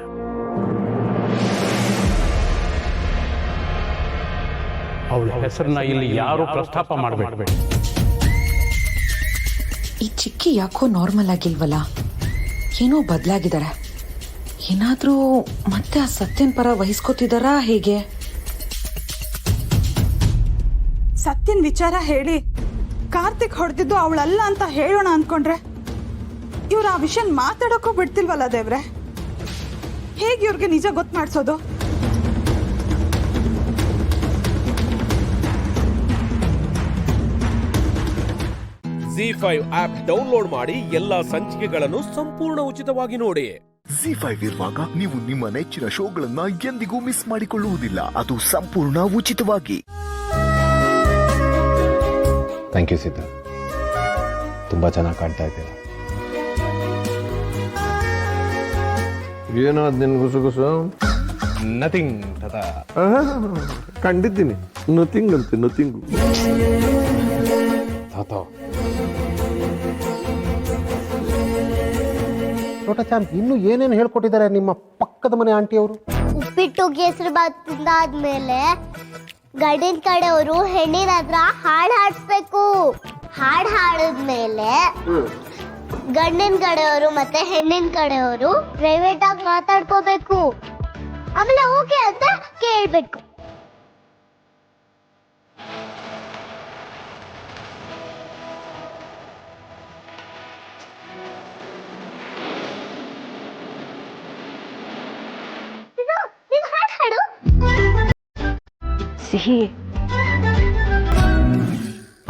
ಅವಳ ಹೆಸರನ್ನ ಇಲ್ಲಿ ಯಾರು ಪ್ರಸ್ತಾಪ ಮಾಡಬೇಡಿ. ಈ ಚಿಕ್ಕಿ ಯಾಕೋ ನಾರ್ಮಲ್ ಆಗಿಲ್ವಲ್ಲ, ಏನೋ ಬದಲಾಗಿದ್ದಾರೆ. ಏನಾದ್ರೂ ಮತ್ತೆ ಆ ಸತ್ಯನ್ ಪರ ವಹಿಸ್ಕೋತಿದಾರಾ ಹೇಗೆ? ಸತ್ಯನ್ ವಿಚಾರ ಹೇಳಿ ಕಾರ್ತಿಕ್ ಹೊಡೆದಿದ್ದು ಅವಳಲ್ಲ ಅಂತ ಹೇಳೋಣ ಅಂದ್ಕೊಂಡ್ರೆ ಇವ್ರು ಆ ವಿಷಯ ಮಾತಾಡೋಕ್ಕೂ ಬಿಡ್ತಿಲ್ವಲ್ಲ ದೇವ್ರೆ. ಹೇಗೆ ಇವ್ರಿಗೆ ನಿಜ ಗೊತ್ತು ಮಾಡಿಸೋದು? ZEE5 ಆಪ್ ಡೌನ್ಲೋಡ್ ಮಾಡಿ ಎಲ್ಲಾ ಸಂಚಿಕೆಗಳನ್ನು ಸಂಪೂರ್ಣ ಉಚಿತವಾಗಿ ನೋಡಿ. ZEE5 ಇರುವಾಗ ನೀವು ನಿಮ್ಮ ನೆಚ್ಚಿನ ಶೋಗಳನ್ನ ಎಂದಿಗೂ ಮಿಸ್ ಮಾಡಿಕೊಳ್ಳುವುದಿಲ್ಲ. ಅದು ಸಂಪೂರ್ಣ ಉಚಿತವಾಗಿ. ಥ್ಯಾಂಕ್ ಯು ಸೀತಾ, ತುಂಬ ಚೆನ್ನಾಗಿ ಕಾಣ್ತಾ ಇದ್ದೀರಾ. ಏನೋ ಅದು ನಿನ್ನ ಗುಸುಗುಸು? ನಥಿಂಗ್ ತಾತ. ಕಂಡಿದ್ದೀನಿ, ನಥಿಂಗ್ ಅಂತೆ, ನಥಿಂಗು. ತಾತ ಛೋಟಾ ಚಾಂಪ್ ಇನ್ನು ಏನೇನು ಹೇಳ್ಕೊಟ್ಟಿದ್ದಾರೆ ನಿಮ್ಮ ಪಕ್ಕದ ಮನೆ ಆಂಟಿಯವರು? ಉಪ್ಪಿಟ್ಟು ಕೇಸರಿ ಬಾತ್ ತಿಂದಾದ್ಮೇಲೆ ಗಂಡಿನ ಕಡೆಯವರು ಹೆಣ್ಣಿನ ಹತ್ರ ಹಾಡು ಹಾಡಿಸ್ಬೇಕು. ಹಾಡು ಹಾಡಿದ್ಮೇಲೆ ಗಂಡಿನ ಕಡೆಯವರು ಮತ್ತೆ ಹೆಣ್ಣಿನ ಕಡೆಯವರು ಪ್ರೈವೇಟ್ ಆಗಿ ಮಾತಾಡ್ಕೋಬೇಕು. ಆಮೇಲೆ ಓಕೆ ಅಂತ ಕೇಳ್ಬೇಕು. ಸಿಹಿ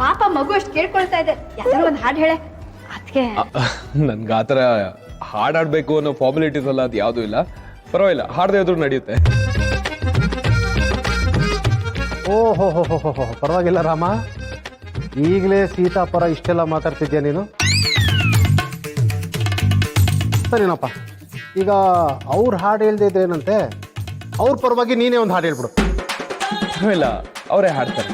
ಪಾಪ ಮಗು ಅಷ್ಟು ಕೇಳ್ಕೊಳ್ತಾ ಇದೆ, ಯಾವ್ದಾರು ಒಂದು ಹಾಡು ಹೇಳೆ. ಅದಕ್ಕೆ ನನ್ಗೆ ಆ ಥರ ಹಾಡಾಡಬೇಕು ಅನ್ನೋ ಫಾರ್ಮಾಲಿಟೀಸ್ ಅಲ್ಲ, ಅದು ಯಾವುದೂ ಇಲ್ಲ. ಪರವಾಗಿಲ್ಲ, ಹಾಡದೇ ಇದ್ರೂ ನಡೆಯುತ್ತೆ. ಓಹೋ ಹೋ ಹೋ ಹೋ, ಪರವಾಗಿಲ್ಲ ರಾಮ. ಈಗಲೇ ಸೀತಾ ಪರ ಇಷ್ಟೆಲ್ಲ ಮಾತಾಡ್ತಿದ್ಯಾ ನೀನು? ಸರಿನಪ್ಪ, ಈಗ ಅವ್ರು ಹಾಡು ಹೇಳ್ದೇ ಇದ್ರೇನಂತೆ, ಅವ್ರ ಪರವಾಗಿ ನೀನೇ ಒಂದು ಹಾಡು ಹೇಳ್ಬಿಡು. ಇಲ್ಲ, ಅವರೇ ಹಾಡ್ತಾರೆ.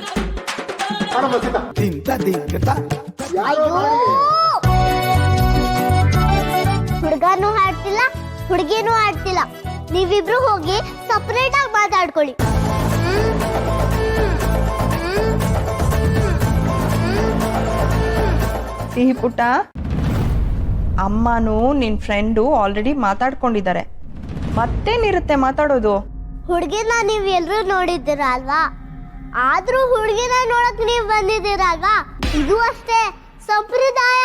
ಹುಡುಗನೂ ಹಾಡ್ತಿಲ್ಲ, ಹುಡುಗಿನೂ ಹಾಡ್ತಿಲ್ಲ. ನೀವಿಬ್ರು ಹೋಗಿ ಸಪರೇಟ್ ಆಗಿ ಮಾತಾಡ್ಕೊಳ್ಳಿ. ಸಿಹಿ ಪುಟ್ಟ, ಅಮ್ಮನೂ ನಿನ್ ಫ್ರೆಂಡು ಆಲ್ರೆಡಿ ಮಾತಾಡ್ಕೊಂಡಿದ್ದಾರೆ. ಮತ್ತೇನಿರುತ್ತೆ ಮಾತಾಡೋದು? ಹುಡುಗಿನ ನೀವ್ ಎಲ್ರೂ ನೋಡಿದ್ದೀರ ಅಲ್ವಾ? ಆದ್ರೂ ಹುಡುಗಿನ ನೋಡಕ್ ನೀವ್ ಬಂದಿದ್ದೀರ ಅಲ್ವಾ? ಇದು ಅಷ್ಟೇ ಸಂಪ್ರದಾಯ.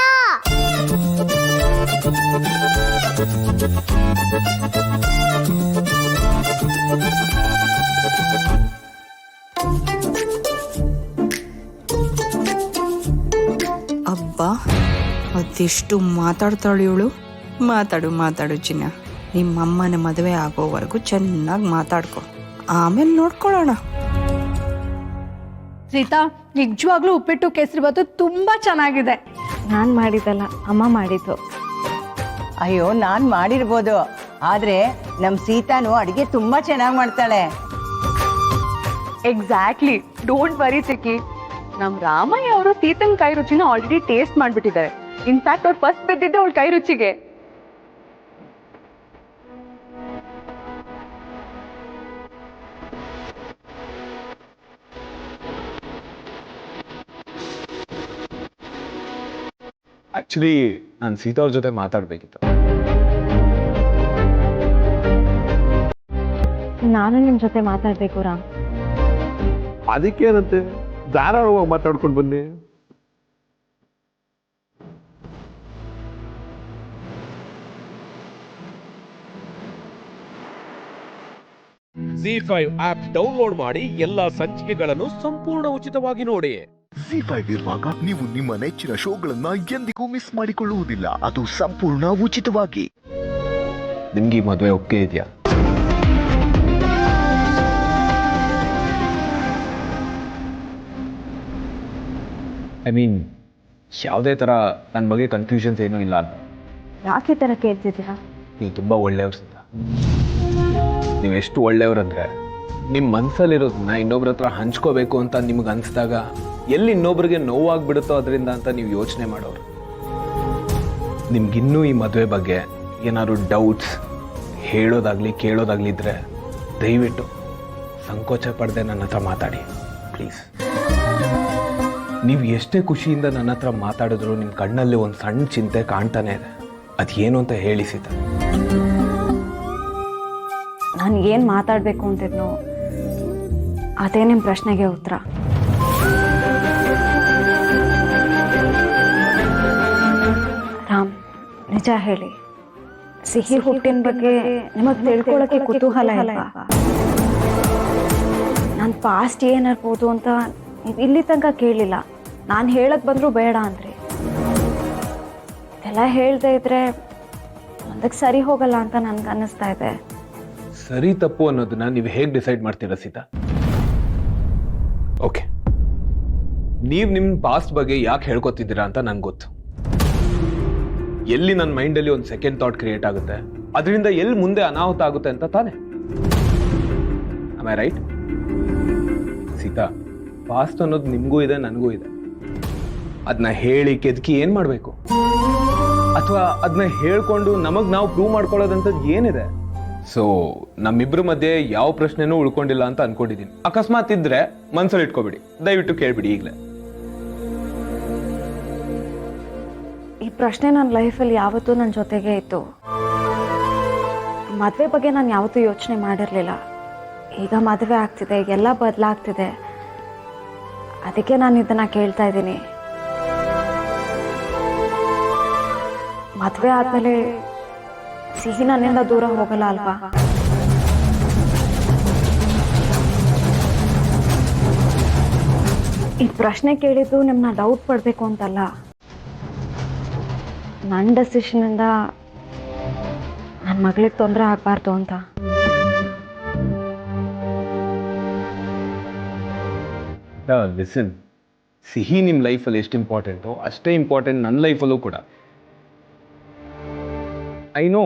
ಅಬ್ಬಾ, ಅದೆಷ್ಟು ಮಾತಾಡ್ತಾಳೆ ಇವಳು. ಮಾತಾಡು ಮಾತಾಡು ಚಿನ್ನ, ನಿಮ್ಮಮ್ಮನ ಮದುವೆ ಆಗೋವರೆಗೂ ಚೆನ್ನಾಗಿ ಮಾತಾಡ್ಕೊ, ಆಮೇಲೆ ನೋಡ್ಕೊಳ್ಳೋಣ. ಸೀತಾ, ನಿಜವಾಗ್ಲೂ ಉಪ್ಪಿಟ್ಟು ಕೇಸರಿ ಬಾತು ತುಂಬಾ ಚೆನ್ನಾಗಿದೆ. ನಾನು ಮಾಡಿದ್ದಲ್ಲ, ಅಮ್ಮ ಮಾಡಿದ್ದು. ಅಯ್ಯೋ, ನಾನು ಮಾಡಿರ್ಬೋದು, ಆದ್ರೆ ನಮ್ಮ ಸೀತಾನು ಅಡಿಗೆ ತುಂಬಾ ಚೆನ್ನಾಗಿ ಮಾಡ್ತಾಳೆ. ಎಕ್ಸಾಕ್ಟ್ಲಿ, ಡೋಂಟ್ ವರಿ ಚಿಕ್ಕಿ. ನಮ್ ರಾಮಯ್ಯ ಅವರು ಸೀತನ್ ಕೈ ರುಚಿನ ಆಲ್ರೆಡಿ ಟೇಸ್ಟ್ ಮಾಡ್ಬಿಟ್ಟಿದ್ದಾರೆ. ಇನ್ಫ್ಯಾಕ್ಟ್ ಅವ್ರು ಫಸ್ಟ್ ಬಿದ್ದಿದ್ದೆ ಅವಳ ಕೈ ರುಚಿಗೆ. ಆಕ್ಚುಲಿ ನಾನು ಸೀತಾ ಅವ್ರ ಜೊತೆ ಮಾತಾಡ್ಬೇಕಿತ್ತು. ನಾನು ನಿಮ್ ಜೊತೆ ಮಾತಾಡ್ಬೇಕು ರಾಮ್. ಅದಕ್ಕೇನಂತೆ, ಧಾರಾಳವಾಗಿ ಮಾತಾಡ್ಕೊಂಡು ಬನ್ನಿ. ZEE5 ಆಪ್ ಡೌನ್ಲೋಡ್ ಮಾಡಿ ಎಲ್ಲಾ ಸಂಚಿಕೆಗಳನ್ನು ಸಂಪೂರ್ಣ ಉಚಿತವಾಗಿ ನೋಡಿ. ZEE5 ಇರುವಾಗ ನೀವು ನಿಮ್ಮ ನೆಚ್ಚಿನ ಶೋಗಳನ್ನ ಎಂದಿಗೂ ಮಿಸ್ ಮಾಡಿಕೊಳ್ಳುವುದಿಲ್ಲ. ಅದು ಸಂಪೂರ್ಣ ಉಚಿತವಾಗಿ. ನಿಮ್ಗೆ ಈ ಮದುವೆ ಒಪ್ಪಿಗೆ ಇದೆಯಾ? ಐ ಮೀನ್, ಯಾವುದೇ ಥರ ನನ್ನ ಬಗ್ಗೆ ಕನ್ಫ್ಯೂಷನ್ಸ್ ಏನೂ ಇಲ್ಲ ಅಂತ. ಯಾಕೆ ಥರ ಕೇಳ್ತಿದ್ದೀರಾ? ನೀವು ತುಂಬ ಒಳ್ಳೆಯವ್ರು ಸೀತಾ. ನೀವು ಎಷ್ಟು ಒಳ್ಳೆಯವ್ರಂದ್ರೆ ನಿಮ್ಮ ಮನಸ್ಸಲ್ಲಿರೋದನ್ನ ಇನ್ನೊಬ್ರ ಹತ್ರ ಹಂಚ್ಕೋಬೇಕು ಅಂತ ನಿಮ್ಗೆ ಅನಿಸಿದಾಗ ಎಲ್ಲಿ ಇನ್ನೊಬ್ರಿಗೆ ನೋವಾಗ್ಬಿಡುತ್ತೋ ಅದರಿಂದ ಅಂತ ನೀವು ಯೋಚನೆ ಮಾಡೋರು. ನಿಮ್ಗಿನ್ನೂ ಈ ಮದುವೆ ಬಗ್ಗೆ ಏನಾದ್ರು ಡೌಟ್ಸ್ ಹೇಳೋದಾಗ್ಲಿ ಕೇಳೋದಾಗ್ಲಿ ಇದ್ರೆ ದಯವಿಟ್ಟು ಸಂಕೋಚ ಪಡದೆ ನನ್ನ ಹತ್ರ ಮಾತಾಡಿ ಪ್ಲೀಸ್. ನೀವು ಎಷ್ಟೇ ಖುಷಿಯಿಂದ ನನ್ನ ಹತ್ರ ಮಾತಾಡಿದ್ರು ನಿಮ್ಮ ಕಣ್ಣಲ್ಲಿ ಒಂದು ಸಣ್ಣ ಚಿಂತೆ ಕಾಣ್ತಾನೆ ಇದೆ. ಅದೇನು ಅಂತ ಹೇಳಿ ಸೀತಾ. ನಾನು ಏನು ಮಾತಾಡಬೇಕು ಅಂತಿದ್ನೋ ಅದೇ ನಿಮ್ಮ ಪ್ರಶ್ನೆಗೆ ಉತ್ತರ. ರಾಮ್, ನಿಜ ಹೇಳಿ, ಸಿಹಿ ಹುಟ್ಟಿನ ಬಗ್ಗೆ ನಿಮಗೆ ತಿಳ್ಕೊಳ್ಳೋಕೆ ಕುತೂಹಲ ಇಲ್ವಾ? ನನ್ನ ಪಾಸ್ಟ್ ಏನಿರ್ಬೋದು ಅಂತ ನೀವು ಇಲ್ಲಿ ತನಕ ಕೇಳಿಲ್ಲ. ನಾನು ಹೇಳಕ್ ಬಂದರೂ ಬೇಡ ಅಂದ್ರಿ. ಎಲ್ಲ ಹೇಳ್ದೆ ಇದ್ರೆ ಮುಂದಕ್ಕೆ ಸರಿ ಹೋಗಲ್ಲ ಅಂತ ನನ್ಗೆ ಅನ್ನಿಸ್ತಾ ಇದೆ. ಸರಿ ತಪ್ಪು ಅನ್ನೋದನ್ನ ನೀವು ಹೇಗೆ ಡಿಸೈಡ್ ಮಾಡ್ತೀರಾ ಸೀತಾ? ಓಕೆ, ನೀವು ನಿಮ್ಮ ಪಾಸ್ಟ್ ಬಗ್ಗೆ ಯಾಕೆ ಹೇಳ್ಕೊತಿದ್ದೀರಾ ಅಂತ ನನ್ಗೆ ಗೊತ್ತು. ಎಲ್ಲಿ ನನ್ನ ಮೈಂಡಲ್ಲಿ ಒಂದು ಸೆಕೆಂಡ್ ಥಾಟ್ ಕ್ರಿಯೇಟ್ ಆಗುತ್ತೆ ಅದರಿಂದ ಎಲ್ಲಿ ಮುಂದೆ ಅನಾಹುತ ಆಗುತ್ತೆ ಅಂತ ತಾನೆ. Am I right? Sita, past ಅನ್ನೋದು ನಿಮಗೂ ಇದೆ, ನನಗೂ ಇದೆ. ಅದನ್ನ ಹೇಳಿ ಕೆದಕಿ ಏನು ಮಾಡಬೇಕು? ಅಥವಾ ಅದನ್ನ ಹೇಳ್ಕೊಂಡು ನಮಗೆ ನಾವು ಪ್ರೂವ್ ಮಾಡ್ಕೊಳ್ಳೋದಂಥದ್ದು ಏನಿದೆ? ಸೊ ನಮ್ಮಿಬ್ಬರ ಮಧ್ಯೆ ಯಾವ ಪ್ರಶ್ನೆನೂ ಉಳ್ಕೊಂಡಿಲ್ಲ ಅಂತ ಅನ್ಕೊಂಡಿದ್ದೀನಿ. ಅಕಸ್ಮಾತ್ ಇದ್ರೆ ಮನ್ಸಲ್ಲಿ ಇಟ್ಕೋಬಿಡಿ, ದಯವಿಟ್ಟು ಕೇಳ್ಬಿಡಿ ಈಗಲೇ. ಈ ಪ್ರಶ್ನೆ ನನ್ನ ಲೈಫಲ್ಲಿ ಯಾವತ್ತೂ ನನ್ನ ಜೊತೆಗೆ ಇತ್ತು. ಮದುವೆ ಬಗ್ಗೆ ನಾನು ಯಾವತ್ತೂ ಯೋಚನೆ ಮಾಡಿರಲಿಲ್ಲ. ಈಗ ಮದುವೆ ಆಗ್ತಿದೆ, ಎಲ್ಲ ಬದಲಾಗ್ತಿದೆ, ಅದಕ್ಕೆ ನಾನು ಇದನ್ನು ಕೇಳ್ತಾ ಇದ್ದೀನಿ. ಮದುವೆ ಆದಮೇಲೆ ಸಿಹಿ ನನ್ನಿಂದ ದೂರ ಹೋಗಲ್ಲ ಅಲ್ವಾ? ಈ ಪ್ರಶ್ನೆ ಕೇಳಿದ್ದು ನಿಮ್ಮನ್ನ ಡೌಟ್ ಪಡಬೇಕು ಅಂತಲ್ಲ. ನನ್ನ ಡೆಸಿಷನಿಂದ ನನ್ನ ಮಗಳಿಗೆ ತೊಂದರೆ ಆಗಬಾರ್ದು ಅಂತ. ಲಿಸನ್, ಸಿಹಿ ನಿಮ್ಮ ಲೈಫಲ್ಲಿ ಎಷ್ಟು ಇಂಪಾರ್ಟೆಂಟೋ ಅಷ್ಟೇ ಇಂಪಾರ್ಟೆಂಟ್ ನನ್ನ ಲೈಫಲ್ಲೂ ಕೂಡ. ಐ ನೋ,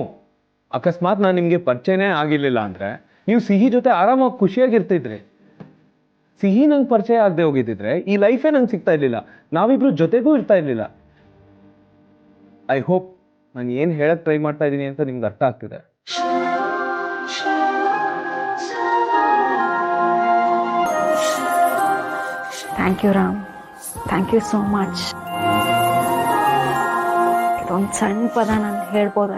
ಅಕಸ್ಮಾತ್ ನಾನು ನಿಮಗೆ ಪರಿಚಯನೇ ಆಗಿರಲಿಲ್ಲ ಅಂದರೆ ನೀವು ಸಿಹಿ ಜೊತೆ ಆರಾಮಾಗಿ ಖುಷಿಯಾಗಿರ್ತಿದ್ರಿ. ಸಿಹಿ ನಂಗೆ ಪರಿಚಯ ಆಗದೆ ಹೋಗಿದ್ದಿದ್ರೆ ಈ ಲೈಫೇ ನಂಗೆ ಸಿಗ್ತಾ ಇರಲಿಲ್ಲ, ನಾವಿಬ್ರು ಜೊತೆಗೂ ಇರ್ತಾ ಇರಲಿಲ್ಲ. ಐ ಹೋಪ್ ನಾನು ಏನು ಹೇಳಕ್ಕೆ ಟ್ರೈ ಮಾಡ್ತಾ ಇದ್ದೀನಿ ಅಂತ ನಿಮ್ಗೆ ಅರ್ಥ ಆಗ್ತಿದೆ. Thank you Ram, thank you so much. ಇದೊಂದು ಸಣ್ಣ ಪದ ನಾನು ಹೇಳ್ಬೋದ?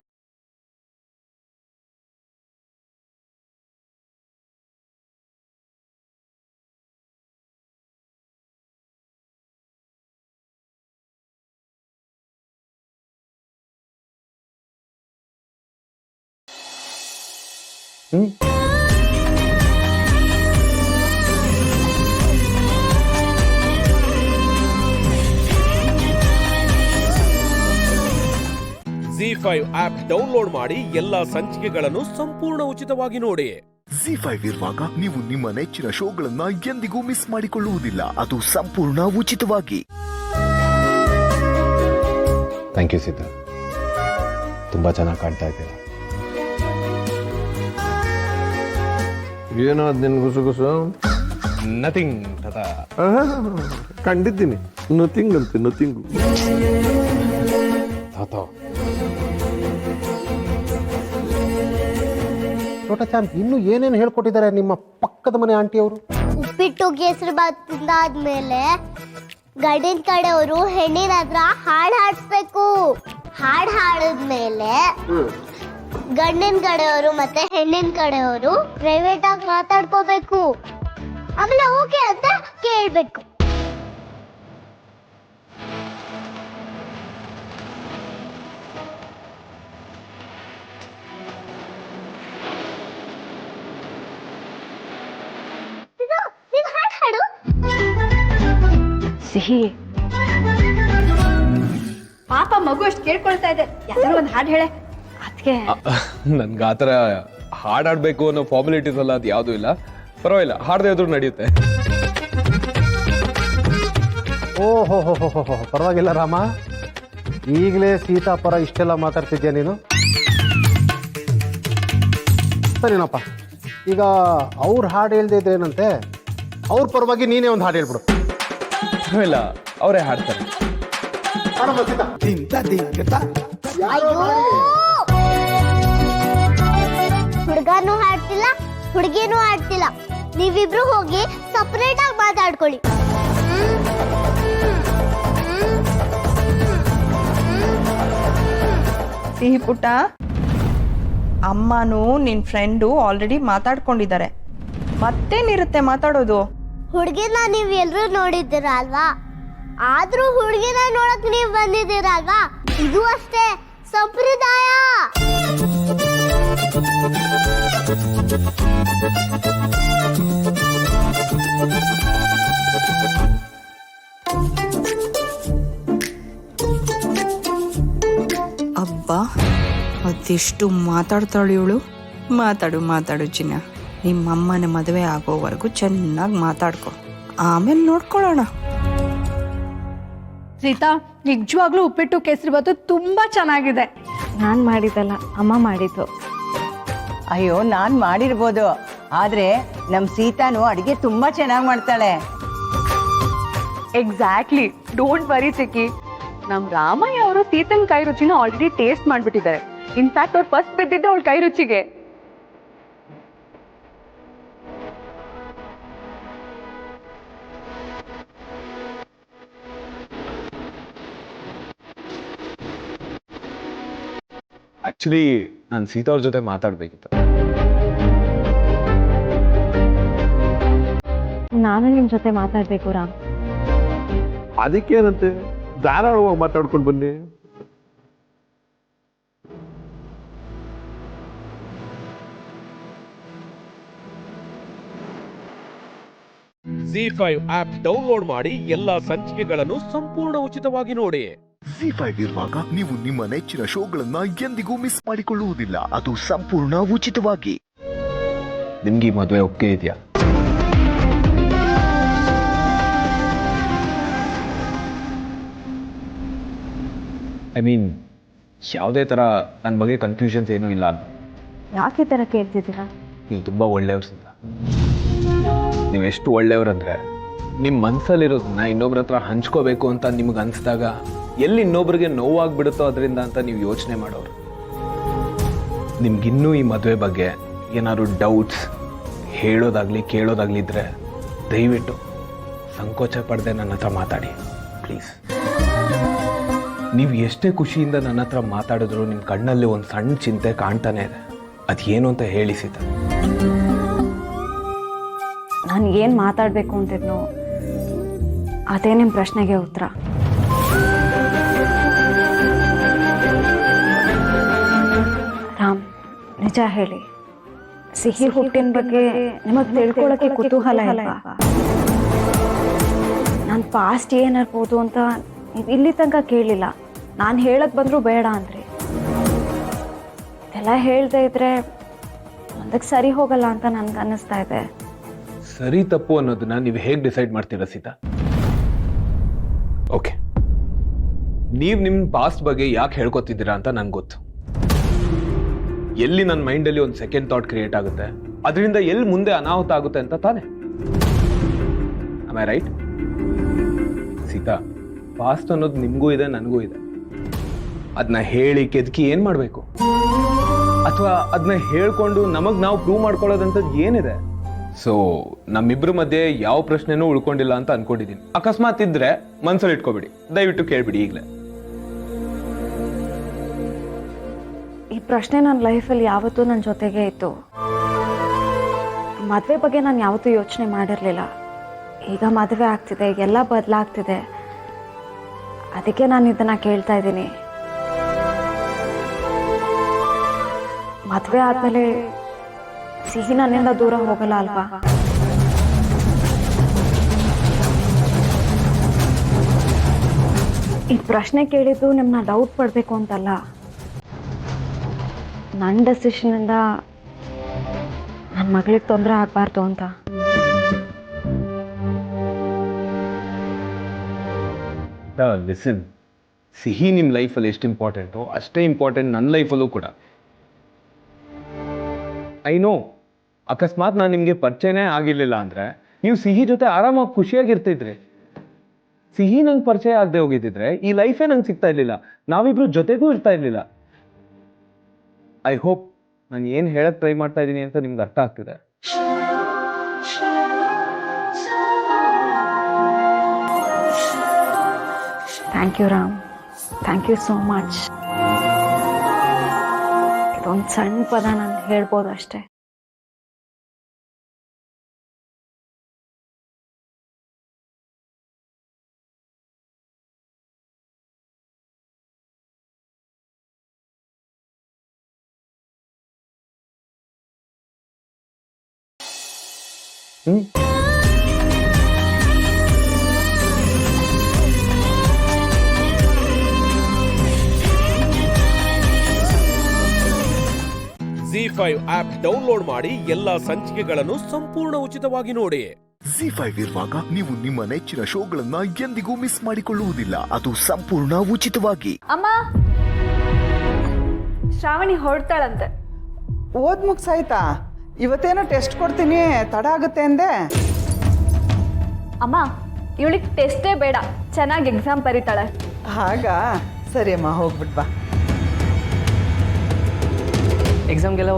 ZEE5 ಆಪ್ ಡೌನ್ಲೋಡ್ ಮಾಡಿ ಎಲ್ಲಾ ಸಂಚಿಕೆಗಳನ್ನು ಸಂಪೂರ್ಣ ಉಚಿತವಾಗಿ ನೋಡಿ. ZEE5 ಇರುವಾಗ ನೀವು ನಿಮ್ಮ ನೆಚ್ಚಿನ ಶೋಗಳನ್ನ ಎಂದಿಗೂ ಮಿಸ್ ಮಾಡಿಕೊಳ್ಳುವುದಿಲ್ಲ, ಅದು ಸಂಪೂರ್ಣ ಉಚಿತವಾಗಿ. ಥ್ಯಾಂಕ್ ಯು ಸೀತಾ, ತುಂಬಾ ಚೆನ್ನಾಗಿ ಕಾಣ್ತಾ ಇದ್ದೀರಾ. ಏನೋ ಅದು ನಿನ್ ಗುಸುಗುಸು? ನಥಿಂಗ್ ತಾತ. ಕಂಡಿದ್ದೀನಿ, ನಥಿಂಗ್ ಅಂತ. ನಥಿಂಗು ತಾತ. ಛೋಟಾ ಚಾಂಪ್, ಇನ್ನು ಏನೇನು ಹೇಳ್ಕೊಟ್ಟಿದ್ದಾರೆ ನಿಮ್ಮ ಪಕ್ಕದ ಮನೆ ಆಂಟಿ ಅವರು? ಉಪ್ಪಿಟ್ಟು ಕೇಸರಿ ಬಾತ್ ತಿಂದಾದ್ಮೇಲೆ ಗಂಡಿನ ಕಡೆಯವರು ಹೆಣ್ಣಿನ ಹತ್ರ ಹಾಡು ಹಾಡಿಸ್ಬೇಕು. ಹಾಡು ಹಾಡಿದ್ಮೇಲೆ ಗಂಡಿನ ಕಡೆಯವರು ಮತ್ತೆ ಹೆಣ್ಣಿನ ಕಡೆಯವರು ಪ್ರೈವೇಟ್ ಆಗಿ ಮಾತಾಡ್ಕೋಬೇಕು. ಆಮೇಲೆ ಓಕೆ ಅಂತ ಕೇಳ್ಬೇಕು. ಸಿಹಿ, ಪಾಪ ಮಗು ಅಷ್ಟು ಕೇಳ್ಕೊಳ್ತಾ ಇದೆ, ಯಾವ್ದಾದ್ರು ಒಂದು ಹಾಡು ಹೇಳೆ. ಅದಕ್ಕೆ ನನ್ಗೆ ಆ ಥರ ಹಾಡಾಡಬೇಕು ಅನ್ನೋ ಫಾರ್ಮಾಲಿಟೀಸ್ ಅಲ್ಲ, ಅದು ಯಾವುದೂ ಇಲ್ಲ. ಪರವಾಗಿಲ್ಲ, ಹಾಡದೇ ಇದ್ರೂ ನಡೆಯುತ್ತೆ. ಓಹೋ ಹೋ ಹೋ ಹೋ, ಪರವಾಗಿಲ್ಲ ರಾಮ. ಈಗಲೇ ಸೀತಾಪರ ಇಷ್ಟೆಲ್ಲ ಮಾತಾಡ್ತಿದ್ಯಾ ನೀನು? ಸರಿನಪ್ಪ, ಈಗ ಅವ್ರು ಹಾಡು ಹೇಳ್ದೆ ಇದ್ರೇನಂತೆ, ಅವ್ರ ಪರವಾಗಿ ನೀನೇ ಒಂದು ಹಾಡು ಹೇಳ್ಬಿಡು. ಇಲ್ಲ, ಅವರೇ ಹಾಡ್ತಾರೆ. ಹುಡುಗನೂ ಹಾಡ್ತಿಲ್ಲ, ಹುಡುಗಿನೂ ಹಾಡ್ತಿಲ್ಲ. ನೀವಿಬ್ರು ಹೋಗಿ ಸಪರೇಟ್ ಆಗಿ ಮಾತಾಡ್ಕೊಳ್ಳಿ. ಸಿಹಿ ಪುಟ್ಟ, ಅಮ್ಮನೂ ನಿನ್ ಫ್ರೆಂಡು ಆಲ್ರೆಡಿ ಮಾತಾಡ್ಕೊಂಡಿದ್ದಾರೆ. ಮತ್ತೇನಿರುತ್ತೆ ಮಾತಾಡೋದು? ಹುಡುಗಿನ ನೀವ್ ಎಲ್ರೂ ನೋಡಿದ್ದೀರ ಅಲ್ವಾ? ಆದ್ರೂ ಹುಡುಗಿನ ನೋಡಕ್ ನೀವ್ ಬಂದಿದ್ದೀರಲ್ವಾ? ಇದು ಅಷ್ಟೇ ಸಂಪ್ರದಾಯ. ಅಬ್ಬಾ, ಅದೆಷ್ಟು ಮಾತಾಡ್ತಾಳು ಇವಳು. ಮಾತಾಡು ಮಾತಾಡು ಚಿನ್ನ, ನಿಮ್ಮಮ್ಮನ ಮದುವೆ ಆಗೋವರೆಗೂ ಚೆನ್ನಾಗಿ ಮಾತಾಡ್ಕೊ, ಆಮೇಲೆ ನೋಡ್ಕೊಳ್ಳೋಣ. ಸೀತಾ, ನಿಜವಾಗ್ಲೂ ಉಪ್ಪಿಟ್ಟು ಕೇಸರಿಬಾತು ತುಂಬಾ ಚೆನ್ನಾಗಿದೆ. ನಾನು ಮಾಡಿದ್ದಲ್ಲ, ಅಮ್ಮ ಮಾಡಿದ್ದು. ಅಯ್ಯೋ, ನಾನು ಮಾಡಿರ್ಬೋದು, ಆದರೆ ನಮ್ಮ ಸೀತಾನು ಅಡುಗೆ ತುಂಬ ಚೆನ್ನಾಗಿ ಮಾಡ್ತಾಳೆ. ಎಕ್ಸಾಕ್ಟ್ಲಿ, ಡೋಂಟ್ ವರಿ ಚಿಕ್ಕಿ. ನಮ್ ರಾಮಯ್ಯ ಅವರು ಸೀತನ್ ಕೈ ರುಚಿನ ಆಲ್ರೆಡಿ ಟೇಸ್ಟ್ ಮಾಡ್ಬಿಟ್ಟಿದ್ದಾರೆ. ಇನ್ಫ್ಯಾಕ್ಟ್ ಅವ್ರು ಫಸ್ಟ್ ಬಿದ್ದಿದ್ದೆ ಅವಳ ಕೈ ರುಚಿಗೆ. ಆಕ್ಚುಲಿ ನಾನು ಸೀತಾ ಅವ್ರ ಜೊತೆ ಮಾತಾಡ್ಬೇಕಿತ್ತು. ನಾನು ನಿಮ್ಮ ಜೊತೆ ಮಾತಾಡ್ಬೇಕು ರಾಮ್. ಅದಕ್ಕೇನಂತೆ, ಧಾರಾಳವಾಗಿ ಮಾತಾಡ್ಕೊಂಡು ಬನ್ನಿ. ZEE5 ಆಪ್ ಡೌನ್ಲೋಡ್ ಮಾಡಿ ಎಲ್ಲಾ ಸಂಚಿಕೆಗಳನ್ನು ಸಂಪೂರ್ಣ ಉಚಿತವಾಗಿ ನೋಡಿ. ZEE5 ಇರುವಾಗ ನೀವು ನಿಮ್ಮ ನೆಚ್ಚಿನ ಶೋಗಳನ್ನ ಎಂದಿಗೂ ಮಿಸ್ ಮಾಡಿಕೊಳ್ಳುವುದಿಲ್ಲ, ಅದು ಸಂಪೂರ್ಣ ಉಚಿತವಾಗಿ. ನಿಮ್ಗೆ ಈ ಮದುವೆ ಒಪ್ಪಿಗೆ ಇದೆಯಾ? ಐ ಮೀನ್, ಯಾವುದೇ ಥರ ನನ್ನ ಬಗ್ಗೆ ಕನ್ಫ್ಯೂಷನ್ಸ್ ಏನೂ ಇಲ್ಲ. ಯಾಕೆ ಥರ ಕೇಳ್ತಿದ್ದೀರಾ? ನೀವು ತುಂಬ ಒಳ್ಳೆಯವ್ರು ಸಿದ್ಧ. ನೀವು ಎಷ್ಟು ಒಳ್ಳೆಯವ್ರಂದ್ರೆ, ನಿಮ್ಮ ಮನಸ್ಸಲ್ಲಿರೋದನ್ನ ಇನ್ನೊಬ್ರ ಹತ್ರ ಹಂಚ್ಕೋಬೇಕು ಅಂತ ನಿಮ್ಗೆ ಅನಿಸಿದಾಗ ಎಲ್ಲಿ ಇನ್ನೊಬ್ರಿಗೆ ನೋವಾಗ್ಬಿಡುತ್ತೋ ಅದರಿಂದ ಅಂತ ನೀವು ಯೋಚನೆ ಮಾಡೋರು. ನಿಮ್ಗಿನ್ನೂ ಈ ಮದುವೆ ಬಗ್ಗೆ ಏನಾದ್ರು ಡೌಟ್ಸ್ ಹೇಳೋದಾಗ್ಲಿ ಕೇಳೋದಾಗ್ಲಿ ಇದ್ರೆ ದಯವಿಟ್ಟು ಸಂಕೋಚ ಪಡದೆ ನನ್ನ ಹತ್ರ ಮಾತಾಡಿ ಪ್ಲೀಸ್. ನೀವು ಎಷ್ಟೇ ಖುಷಿಯಿಂದ ನನ್ನ ಹತ್ರ ಮಾತಾಡಿದ್ರು ನಿಮ್ಮ ಕಣ್ಣಲ್ಲಿ ಒಂದು ಸಣ್ಣ ಚಿಂತೆ ಕಾಣ್ತಾನೆ ಇದೆ. ಅದೇನು ಅಂತ ಹೇಳಿ ಸೀತಾ. ನಾನು ಏನು ಮಾತಾಡಬೇಕು ಅಂತಿದ್ನೋ ಅದೇ ನಿಮ್ಮ ಪ್ರಶ್ನೆಗೆ ಉತ್ತರ. ರಾಮ್, ನಿಜ ಹೇಳಿ, ಸಿಹಿ ಹುಟ್ಟಿನ ಬಗ್ಗೆ ನಿಮಗೆ ತಿಳ್ಕೊಳ್ಳೋಕೆ ಕುತೂಹಲ ಇಲ್ವಾ? ನಾನು ಪಾಸ್ಟ್ ಏನಿರ್ಬೋದು ಅಂತ ನೀವು ಇಲ್ಲಿ ತನಕ ಕೇಳಿಲ್ಲ. ನಾನು ಹೇಳಕ್ ಬಂದರೂ ಬೇಡ ಅಂದ್ರಿ. ಎಲ್ಲ ಹೇಳ್ದೆ ಇದ್ರೆ ಮುಂದಕ್ಕೆ ಸರಿ ಹೋಗಲ್ಲ ಅಂತ ನನ್ಗೆ ಅನ್ನಿಸ್ತಾ ಇದೆ. ಸರಿ ತಪ್ಪು ಅನ್ನೋದನ್ನ ನೀವು ಹೇಗೆ ಡಿಸೈಡ್ ಮಾಡ್ತೀರಾ ಸೀತಾ? ಓಕೆ, ನೀವು ನಿಮ್ಮ ಪಾಸ್ಟ್ ಬಗ್ಗೆ ಯಾಕೆ ಹೇಳ್ಕೊತಿದ್ದೀರಾ ಅಂತ ನನ್ಗೆ ಗೊತ್ತು. ಎಲ್ಲಿ ನನ್ನ ಮೈಂಡಲ್ಲಿ ಒಂದು ಸೆಕೆಂಡ್ ಥಾಟ್ ಕ್ರಿಯೇಟ್ ಆಗುತ್ತೆ, ಅದರಿಂದ ಎಲ್ಲಿ ಮುಂದೆ ಅನಾಹುತ ಆಗುತ್ತೆ ಅಂತ ತಾನೆ. Am I right? Sita, past ಅನ್ನೋದು ನಿಮಗೂ ಇದೆ, ನನಗೂ ಇದೆ. ಅದನ್ನ ಹೇಳಿ ಕೆದಕಿ ಏನು ಮಾಡಬೇಕು? ಅಥವಾ ಅದನ್ನ ಹೇಳ್ಕೊಂಡು ನಮಗೆ ನಾವು ಪ್ರೂವ್ ಮಾಡ್ಕೊಳ್ಳೋದಂಥದ್ದು ಏನಿದೆ? ಸೊ ನಮ್ಮಿಬ್ಬರ ಮಧ್ಯೆ ಯಾವ ಪ್ರಶ್ನೆನೂ ಉಳ್ಕೊಂಡಿಲ್ಲ ಅಂತ ಅನ್ಕೊಂಡಿದ್ದೀನಿ. ಅಕಸ್ಮಾತ್ ಇದ್ರೆ ಮನ್ಸಲ್ಲಿ ಇಟ್ಕೋಬಿಡಿ, ದಯವಿಟ್ಟು ಕೇಳ್ಬಿಡಿ ಈಗಲೇ. ಈ ಪ್ರಶ್ನೆ ನನ್ನ ಲೈಫಲ್ಲಿ ಯಾವತ್ತೂ ನನ್ನ ಜೊತೆಗೆ ಇತ್ತು. ಮದುವೆ ಬಗ್ಗೆ ನಾನು ಯಾವತ್ತೂ ಯೋಚನೆ ಮಾಡಿರಲಿಲ್ಲ. ಈಗ ಮದುವೆ ಆಗ್ತಿದೆ, ಎಲ್ಲ ಬದಲಾಗ್ತಿದೆ, ಅದಕ್ಕೆ ನಾನು ಇದನ್ನು ಕೇಳ್ತಾ ಇದ್ದೀನಿ. ಮದುವೆ ಆದಮೇಲೆ ಸಿಹಿ ನನ್ನಿಂದ ದೂರ ಹೋಗಲ್ಲ ಅಲ್ವಾ? ಈ ಪ್ರಶ್ನೆ ಕೇಳಿದ್ದು ನಿಮ್ಮನ್ನ ಡೌಟ್ ಪಡಬೇಕು ಅಂತಲ್ಲ, ನನ್ನ ಡೆಸಿಷನಿಂದ ನನ್ನ ಮಗಳಿಗೆ ತೊಂದರೆ ಆಗಬಾರ್ದು ಅಂತ. ಲಿಸನ್, ಸಿಹಿ ನಿಮ್ಮ ಲೈಫಲ್ಲಿ ಎಷ್ಟು ಇಂಪಾರ್ಟೆಂಟೋ ಅಷ್ಟೇ ಇಂಪಾರ್ಟೆಂಟ್ ನನ್ನ ಲೈಫಲ್ಲೂ ಕೂಡ. ಐ ನೋ ಅಕಸ್ಮಾತ್ ನಾನು ನಿಮಗೆ ಪರಿಚಯನೇ ಆಗಿರ್ಲಿಲ್ಲ ಅಂದರೆ ನೀವು ಸಿಹಿ ಜೊತೆ ಆರಾಮಾಗಿ ಖುಷಿಯಾಗಿರ್ತಿದ್ರಿ. ಸಿಹಿ ನಂಗೆ ಪರಿಚಯ ಆಗದೆ ಹೋಗಿದ್ದಿದ್ರೆ ಈ ಲೈಫೇ ನಂಗೆ ಸಿಗ್ತಾ ಇರಲಿಲ್ಲ, ನಾವಿಬ್ರು ಜೊತೆಗೂ ಇರ್ತಾ ಇರಲಿಲ್ಲ. ಐ ಹೋಪ್ ನಾನು ಏನು ಹೇಳಕ್ಕೆ ಟ್ರೈ ಮಾಡ್ತಾ ಇದ್ದೀನಿ ಅಂತ ನಿಮ್ಗೆ ಅರ್ಥ ಆಗ್ತಿದೆ. Thank you Ram, thank you so much. ಇದೊಂದು ಸಣ್ಣ ಪದ ನಾನು ಹೇಳ್ಬೋದು ಅಷ್ಟೇ. ZEE5 ಆಪ್ ಡೌನ್ಲೋಡ್ ಮಾಡಿ ಎಲ್ಲಾ ಸಂಚಿಕೆಗಳನ್ನು ಸಂಪೂರ್ಣ ಉಚಿತವಾಗಿ ನೋಡಿ. ZEE5 ಇರುವಾಗ ನೀವು ನಿಮ್ಮ ನೆಚ್ಚಿನ ಶೋಗಳನ್ನ ಎಂದಿಗೂ ಮಿಸ್ ಮಾಡಿಕೊಳ್ಳುವುದಿಲ್ಲ, ಅದು ಸಂಪೂರ್ಣ ಉಚಿತವಾಗಿ. ಅಮ್ಮ, ಶ್ರಾವಣಿ ಹೊರಡ್ತಾಳಂತೆ. ಓದ್ ಮುಗ್ಸಾಯ್ತಾ? ಇವತ್ತೇನೋ ಟೆಸ್ಟ್ ಕೊಡ್ತೀನಿ, ತಡ ಆಗುತ್ತೆ ಅಂದೆ. ಅಮ್ಮ, ಇವಳಿಗೆ ಟೆಸ್ಟೇ ಬೇಡ, ಚೆನ್ನಾಗಿ ಎಕ್ಸಾಮ್ ಬರೀತಾಳೆ. ಹಾಗಾ? ಸರಿ ಅಮ್ಮ, ಹೋಗ್ಬಿಟ್ ಬಾ. ಎಕ್ಸಾಮ್ಗೆಲ್ಲ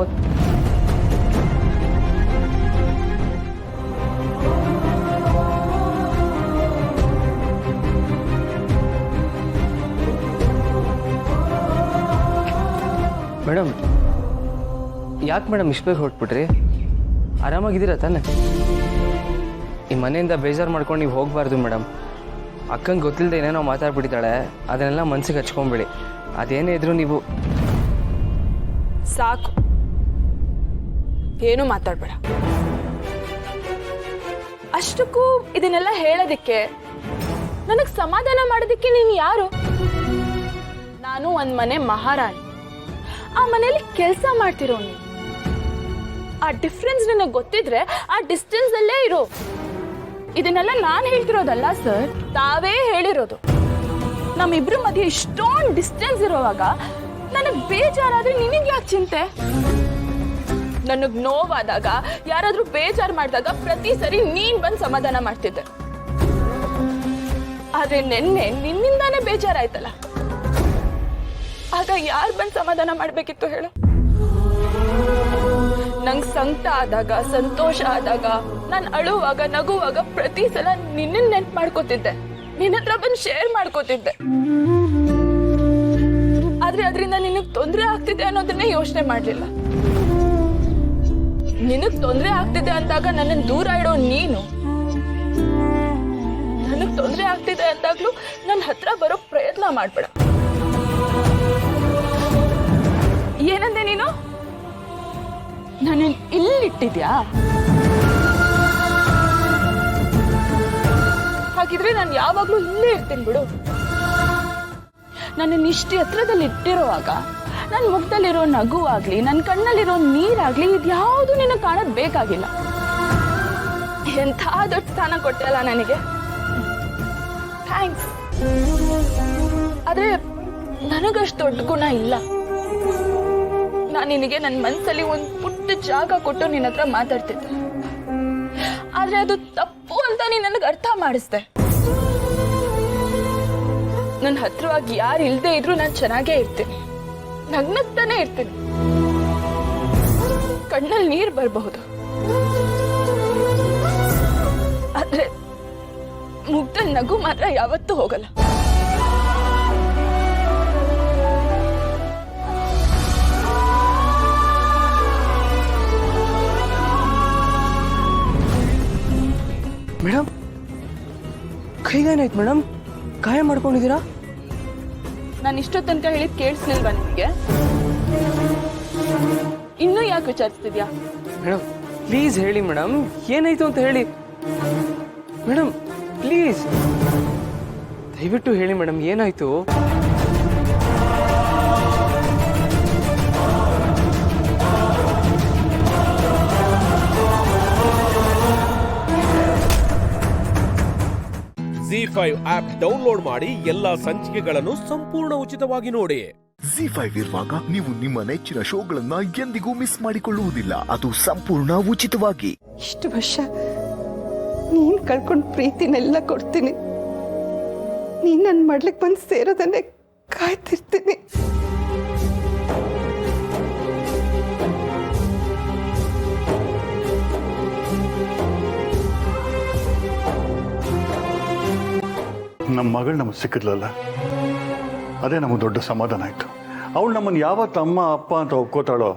ಮೇಡಮ್, ಯಾಕೆ ಮೇಡಮ್ ಇಷ್ಟು ಬೇಗ ಹೊರಟ್ಬಿಟ್ರಿ? ಆರಾಮಾಗಿದ್ದೀರಾ ತಾನೆ? ಈ ಮನೆಯಿಂದ ಬೇಜಾರು ಮಾಡ್ಕೊಂಡು ನೀವು ಹೋಗಬಾರ್ದು ಮೇಡಮ್. ಅಕ್ಕಂಗೆ ಗೊತ್ತಿಲ್ಲದೆ ಏನೇನೋ ಮಾತಾಡ್ಬಿಟ್ಟಿದ್ದಾಳೆ, ಅದನ್ನೆಲ್ಲ ಮನ್ಸಿಗೆ ಹಚ್ಕೊಂಬಿಡಿ. ಅದೇನೇ ಇದ್ರು ನೀವು ಸಾಕು, ಏನು ಮಾತಾಡ್ಬೇಡ. ಅಷ್ಟಕ್ಕೂ ಇದನ್ನೆಲ್ಲ ಹೇಳೋದಿಕ್ಕೆ, ನನಗೆ ಸಮಾಧಾನ ಮಾಡೋದಿಕ್ಕೆ ನೀನು ಯಾರು? ನಾನು ಒಂದ್ ಮನೆ ಮಹಾರಾಣಿ, ಆ ಮನೆಯಲ್ಲಿ ಕೆಲಸ ಮಾಡ್ತಿರೋ ನೀನು. ಆ ಡಿಫ್ರೆನ್ಸ್ ನನಗೆ ಗೊತ್ತಿದ್ರೆ ಆ ಡಿಸ್ಟೆನ್ಸ್ ಅಲ್ಲೇ ಇರೋ. ಇದನ್ನೆಲ್ಲ ನಾನು ಹೇಳ್ತಿರೋದಲ್ಲ ಸರ್, ತಾವೇ ಹೇಳಿರೋದು. ನಮ್ಮಿಬ್ರು ಮಧ್ಯೆ ಇಷ್ಟೊಂದು ಡಿಸ್ಟೆನ್ಸ್ ಇರೋವಾಗ ನನಗೆ ಬೇಜಾರಾದ್ರೆ ನಿನಗೆ ಯಾಕೆ ಚಿಂತೆ? ನನಗೆ ನೋವಾದಾಗ, ಯಾರಾದ್ರೂ ಬೇಜಾರು ಮಾಡಿದಾಗ ಪ್ರತಿ ಸರಿ ನೀನ್ ಬಂದು ಸಮಾಧಾನ ಮಾಡ್ತಿದ್ದೆ. ಆದ್ರೆ ನಿನ್ನೆ ನಿನ್ನಿಂದಾನೇ ಬೇಜಾರಾಯ್ತಲ್ಲ, ಆಗ ಯಾರು ಬಂದು ಸಮಾಧಾನ ಮಾಡ್ಬೇಕಿತ್ತು ಹೇಳು? ನಂಗೆ ಸಂಕಟ ಆದಾಗ, ಸಂತೋಷ ಆದಾಗ, ನಾನು ಅಳುವಾಗ, ನಗುವಾಗ ಪ್ರತಿ ಸಲ ನಿನ್ನ ನೆನ್ಪು ಮಾಡ್ಕೋತಿದ್ದೆ, ನಿನ್ನ ಹತ್ರ ಬಂದು ಶೇರ್ ಮಾಡ್ಕೋತಿದ್ದೆ. ಆದ್ರೆ ಅದರಿಂದ ನಿನಗ್ ತೊಂದರೆ ಆಗ್ತಿದೆ ಅನ್ನೋದನ್ನೇ ಯೋಚನೆ ಮಾಡ್ಲಿಲ್ಲ. ನಿನಗ್ ತೊಂದರೆ ಆಗ್ತಿದೆ ಅಂದಾಗ ನನ್ನನ್ನು ದೂರ ಇಡೋ ನೀನು, ನನಗ್ ತೊಂದರೆ ಆಗ್ತಿದೆ ಅಂದಾಗ್ಲೂ ನನ್ನ ಹತ್ರ ಬರೋ ಪ್ರಯತ್ನ ಮಾಡ್ಬೇಡ. ಏನಂದೆ ನೀನು? ನನ್ನ ಇಲ್ಲಿಟ್ಟಿದ್ಯಾ? ಹಾಗಿದ್ರೆ ನಾನು ಯಾವಾಗ್ಲೂ ಇಲ್ಲೇ ಇರ್ತೀನಿ ಬಿಡು. ನನ್ನ ಇಷ್ಟು ಎತ್ತರದಲ್ಲಿ ಇಟ್ಟಿರುವಾಗ ನನ್ನ ಮುಖದಲ್ಲಿರೋ ನಗು ಆಗ್ಲಿ, ನನ್ನ ಕಣ್ಣಲ್ಲಿರೋ ನೀರಾಗ್ಲಿ, ಇದ್ಯಾವುದು ನಿನಗೆ ಕಾಣೋದು ಬೇಕಾಗಿಲ್ಲ. ಎಂಥ ದೊಡ್ಡ ಸ್ಥಾನ ಕೊಟ್ಟಲ್ಲ ನನಗೆ, ಥ್ಯಾಂಕ್ಸ್. ಆದ್ರೆ ನನಗಷ್ಟು ದೊಡ್ಡ ಗುಣ ಇಲ್ಲ. ನಾನು ನಿನಗೆ ನನ್ನ ಮನಸ್ಸಲ್ಲಿ ಒಂದು ಪುಟ್ಟ ಜಾಗ ಕೊಟ್ಟು ನಿನ್ನ ಹತ್ರ ಮಾತಾಡ್ತಿದ್ದೆ, ಆದ್ರೆ ಅದು ತಪ್ಪು ಅಂತ ನೀನು ನನಗೆ ಅರ್ಥ ಮಾಡಿಸ್ದೆ. ನನ್ನ ಹತ್ರವಾಗಿ ಯಾರು ಇಲ್ಲದೆ ಇದ್ರು ನಾನು ಚೆನ್ನಾಗೇ ಇರ್ತೀನಿ, ನಗ್ನಗ್ತಾನೆ ಇರ್ತೀನಿ. ಕಣ್ಣಲ್ಲಿ ನೀರು ಬರಬಹುದು, ಆದ್ರೆ ಮುಗ್ದಲ್ಲಿ ನಗು ಮಾತ್ರ ಯಾವತ್ತೂ ಹೋಗಲ್ಲ. ಮೇಡಮ್, ಕೈಗೇನಾಯ್ತು ಮೇಡಮ್? ಗಾಯ ಮಾಡ್ಕೊಂಡಿದ್ದೀರಾ? ನಾನು ಇಷ್ಟೋ ತನಕ ಹೇಳಿದ್ ಕೇಳಿಸ್ಲಿಲ್ವಾ ನಿಮಗೆ? ಇನ್ನೂ ಯಾಕೆ ವಿಚಾರಿಸ್ತಿದ್ಯಾ? ಮೇಡಮ್ ಪ್ಲೀಸ್ ಹೇಳಿ ಮೇಡಮ್, ಏನಾಯ್ತು ಅಂತ ಹೇಳಿ ಮೇಡಮ್, ಪ್ಲೀಸ್ ದಯವಿಟ್ಟು ಹೇಳಿ ಮೇಡಮ್, ಏನಾಯ್ತು? ZEE5 ಆಪ್ ಡೌನ್ಲೋಡ್ ಮಾಡಿ ಎಲ್ಲಾ ಸಂಚಿಕೆಗಳನ್ನು ಸಂಪೂರ್ಣ ಉಚಿತವಾಗಿ ನೋಡಿ. Z5 ಇರುವಾಗ ನೀವು ನಿಮ್ಮ ನೆಚ್ಚಿನ ಶೋಗಳನ್ನ ಎಂದಿಗೂ ಮಿಸ್ ಮಾಡಿಕೊಳ್ಳುವುದಿಲ್ಲ. ಅದು ಸಂಪೂರ್ಣ ಉಚಿತವಾಗಿ. ಇಷ್ಟು ವರ್ಷ ನೀನ್ ಕಳ್ಕೊಂಡ್ ಪ್ರೀತಿನೆಲ್ಲ ಕೊಡ್ತೀನಿ. ನೀನ್ ನನ್ ಮಾಡ್ಲಿಕ್ಕೆ ಬಂದು ಸೇರೋದನ್ನೇ ಕಾಯ್ತಿರ್ತೀನಿ. ನಮ್ಮ ಮಗಳು ನಮಗೆ ಸಿಕ್ಕಿದ್ಲಲ್ಲ, ಅದೇ ನಮಗೆ ದೊಡ್ಡ ಸಮಾಧಾನ ಆಯ್ತು. ಅವಳು ನಮ್ಮನ್ನು ಯಾವತ್ತು ಅಮ್ಮ ಅಪ್ಪ ಅಂತ ಒಪ್ಕೋತಾಳೋ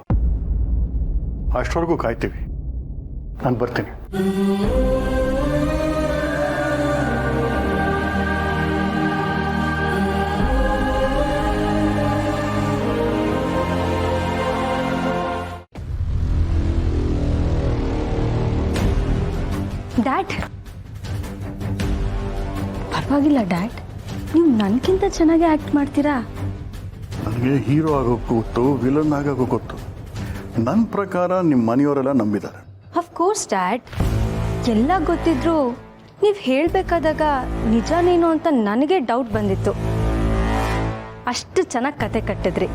ಅಷ್ಟವರೆಗೂ ಕಾಯ್ತೀವಿ. ನಾನು ಬರ್ತೀನಿ. ಡ್ಯಾಡ್, ಪರವಾಗಿಲ್ಲ ಡ್ಯಾಡ್, ನೀವು ನನಗಿಂತ ಚೆನ್ನಾಗಿ ಆ್ಯಕ್ಟ್ ಮಾಡ್ತೀರಾ. ನನಗೆ ಹೀರೋ ಆಗೋಕ್ಕೂ ಗೊತ್ತು, ವಿಲನ್ ಆಗೋಕ್ಕೂ ಗೊತ್ತು. ನನ್ನ ಪ್ರಕಾರ ನಿಮ್ಮ ಮನೆಯವರೆಲ್ಲ ನಂಬಿದ್ದಾರೆ. ಅಫ್ಕೋರ್ಸ್ ಡ್ಯಾಡ್, ಎಲ್ಲ ಗೊತ್ತಿದ್ರು ನೀವು ಹೇಳಬೇಕಾದಾಗ ನಿಜನೇನು ಅಂತ ನನಗೆ ಡೌಟ್ ಬಂದಿತ್ತು. ಅಷ್ಟು ಚೆನ್ನಾಗಿ ಕತೆ ಕಟ್ಟಿದ್ರಿ,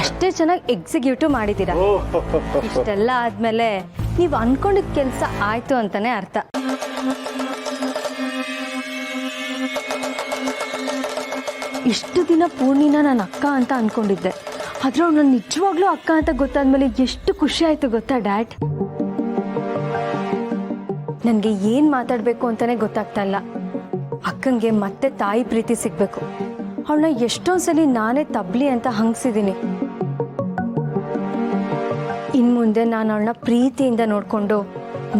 ಅಷ್ಟೇ ಚೆನ್ನಾಗಿ ಎಕ್ಸಿಕ್ಯೂಟಿವ್ ಮಾಡಿದ್ದೀರಾ. ಇಷ್ಟೆಲ್ಲ ಆದಮೇಲೆ ನೀವು ಅನ್ಕೊಂಡಿದ್ದ ಕೆಲಸ ಆಯಿತು ಅಂತಲೇ ಅರ್ಥ. ಇಷ್ಟು ದಿನ ಪೂರ್ಣಿನ ನಾನು ಅಕ್ಕ ಅಂತ ಅಂದ್ಕೊಂಡಿದ್ದೆ, ಆದ್ರೆ ಅವ್ಳು ನಾನು ನಿಜವಾಗ್ಲೂ ಅಕ್ಕ ಅಂತ ಗೊತ್ತಾದ್ಮೇಲೆ ಎಷ್ಟು ಖುಷಿ ಆಯಿತು ಗೊತ್ತಾ ಡ್ಯಾಡ್. ನನಗೆ ಏನು ಮಾತಾಡಬೇಕು ಅಂತಲೇ ಗೊತ್ತಾಗ್ತಾ ಇಲ್ಲ. ಅಕ್ಕಂಗೆ ಮತ್ತೆ ತಾಯಿ ಪ್ರೀತಿ ಸಿಗಬೇಕು. ಅವಳನ್ನ ಎಷ್ಟೊಂದ್ಸಲಿ ನಾನೇ ತಬ್ಲಿ ಅಂತ ಹಂಗಿಸಿದ್ದೀನಿ. ಇನ್ನು ಮುಂದೆ ನಾನು ಅವಳನ್ನ ಪ್ರೀತಿಯಿಂದ ನೋಡಿಕೊಂಡು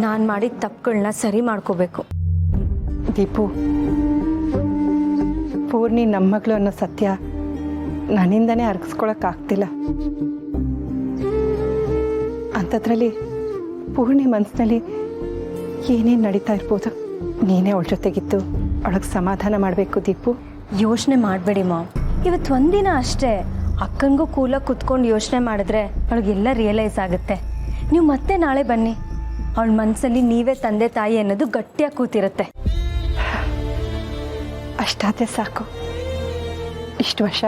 ನಾನು ಮಾಡಿದ ತಪ್ಪುಗಳನ್ನ ಸರಿ ಮಾಡ್ಕೋಬೇಕು. ದೀಪು, ಪೂರ್ಣಿ ನಮ್ಮ ಮಗಳು ಅನ್ನೋ ಸತ್ಯ ನನ್ನಿಂದನೇ ಅರ್ಗಿಸ್ಕೊಳಕ್ಕಾಗ್ತಿಲ್ಲ. ಅಂಥದ್ರಲ್ಲಿ ಪೂರ್ಣಿ ಮನಸ್ಸಿನಲ್ಲಿ ಏನೇನು ನಡೀತಾ ಇರ್ಬೋದು. ನೀನೇ ಅವಳ ಜೊತೆಗಿದ್ದು ಅವಳಿಗೆ ಸಮಾಧಾನ ಮಾಡಬೇಕು ದೀಪು. ಯೋಚನೆ ಮಾಡಬೇಡಿ ಮಾಮ್, ಇವತ್ತು ಒಂದಿನ ಅಷ್ಟೇ. ಅಕ್ಕನಿಗೂ ಕೂಲಾಗಿ ಕುತ್ಕೊಂಡು ಯೋಚನೆ ಮಾಡಿದ್ರೆ ಅವಳಿಗೆಲ್ಲ ರಿಯಲೈಸ್ ಆಗುತ್ತೆ. ನೀವು ಮತ್ತೆ ನಾಳೆ ಬನ್ನಿ, ಅವಳ ಮನಸ್ಸಲ್ಲಿ ನೀವೇ ತಂದೆ ತಾಯಿ ಅನ್ನೋದು ಗಟ್ಟಿಯಾಗಿ ಕೂತಿರುತ್ತೆ. ಅಷ್ಟಾದರೆ ಸಾಕು. ಇಷ್ಟು ವರ್ಷ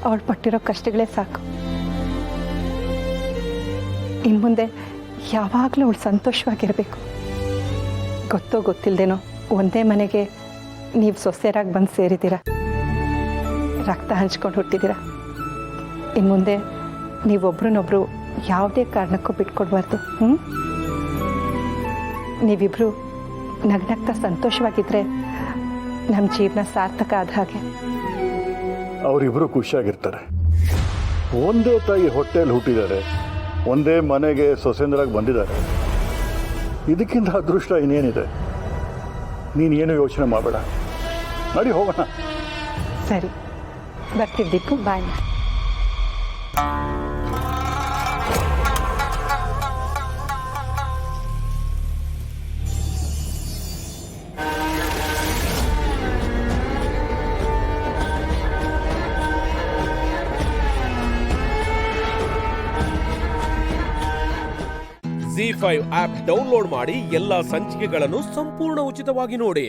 ಅವಳು ಪಟ್ಟಿರೋ ಕಷ್ಟಗಳೇ ಸಾಕು. ಇನ್ನು ಮುಂದೆ ಯಾವಾಗಲೂ ಅವಳು ಸಂತೋಷವಾಗಿರಬೇಕು. ಗೊತ್ತೋ ಗೊತ್ತಿಲ್ಲದೇನೋ ಒಂದೇ ಮನೆಗೆ ನೀವು ಸೊಸೆಯರಾಗಿ ಬಂದು ಸೇರಿದ್ದೀರ, ರಕ್ತ ಹಂಚ್ಕೊಂಡು ಹುಟ್ಟಿದ್ದೀರ. ಇನ್ನು ಮುಂದೆ ನೀವೊಬ್ರನ್ನೊಬ್ರು ಯಾವುದೇ ಕಾರಣಕ್ಕೂ ಬಿಟ್ಕೊಡ್ಬಾರ್ದು. ನೀವಿಬ್ರು ನಗ್ನಗ್ತಾ ಸಂತೋಷವಾಗಿದ್ದರೆ ನಮ್ಮ ಜೀವನ ಸಾರ್ಥಕ ಆದ ಹಾಗೆ. ಅವರಿಬ್ಬರು ಖುಷಿಯಾಗಿರ್ತಾರೆ. ಒಂದೇ ತಾಯಿ ಹೊಟ್ಟೆಯಲ್ಲಿ ಹುಟ್ಟಿದ್ದಾರೆ, ಒಂದೇ ಮನೆಗೆ ಸೊಸೆಂದರಾಗಿ ಬಂದಿದ್ದಾರೆ. ಇದಕ್ಕಿಂತ ಅದೃಷ್ಟ ಇನ್ನೇನಿದೆ? ನೀನೇನು ಯೋಚನೆ ಮಾಡಬೇಡ, ನಡಿ ಹೋಗೋಣ. ಸರಿ, ಬರ್ತೀವಿ ದೀಪು. ಬಾಯ್. Z5 ಆಪ್ ಡೌನ್ಲೋಡ್ ಮಾಡಿ ಎಲ್ಲಾ ಸಂಚಿಕೆಗಳನ್ನು ಸಂಪೂರ್ಣ ಉಚಿತವಾಗಿ ನೋಡಿ.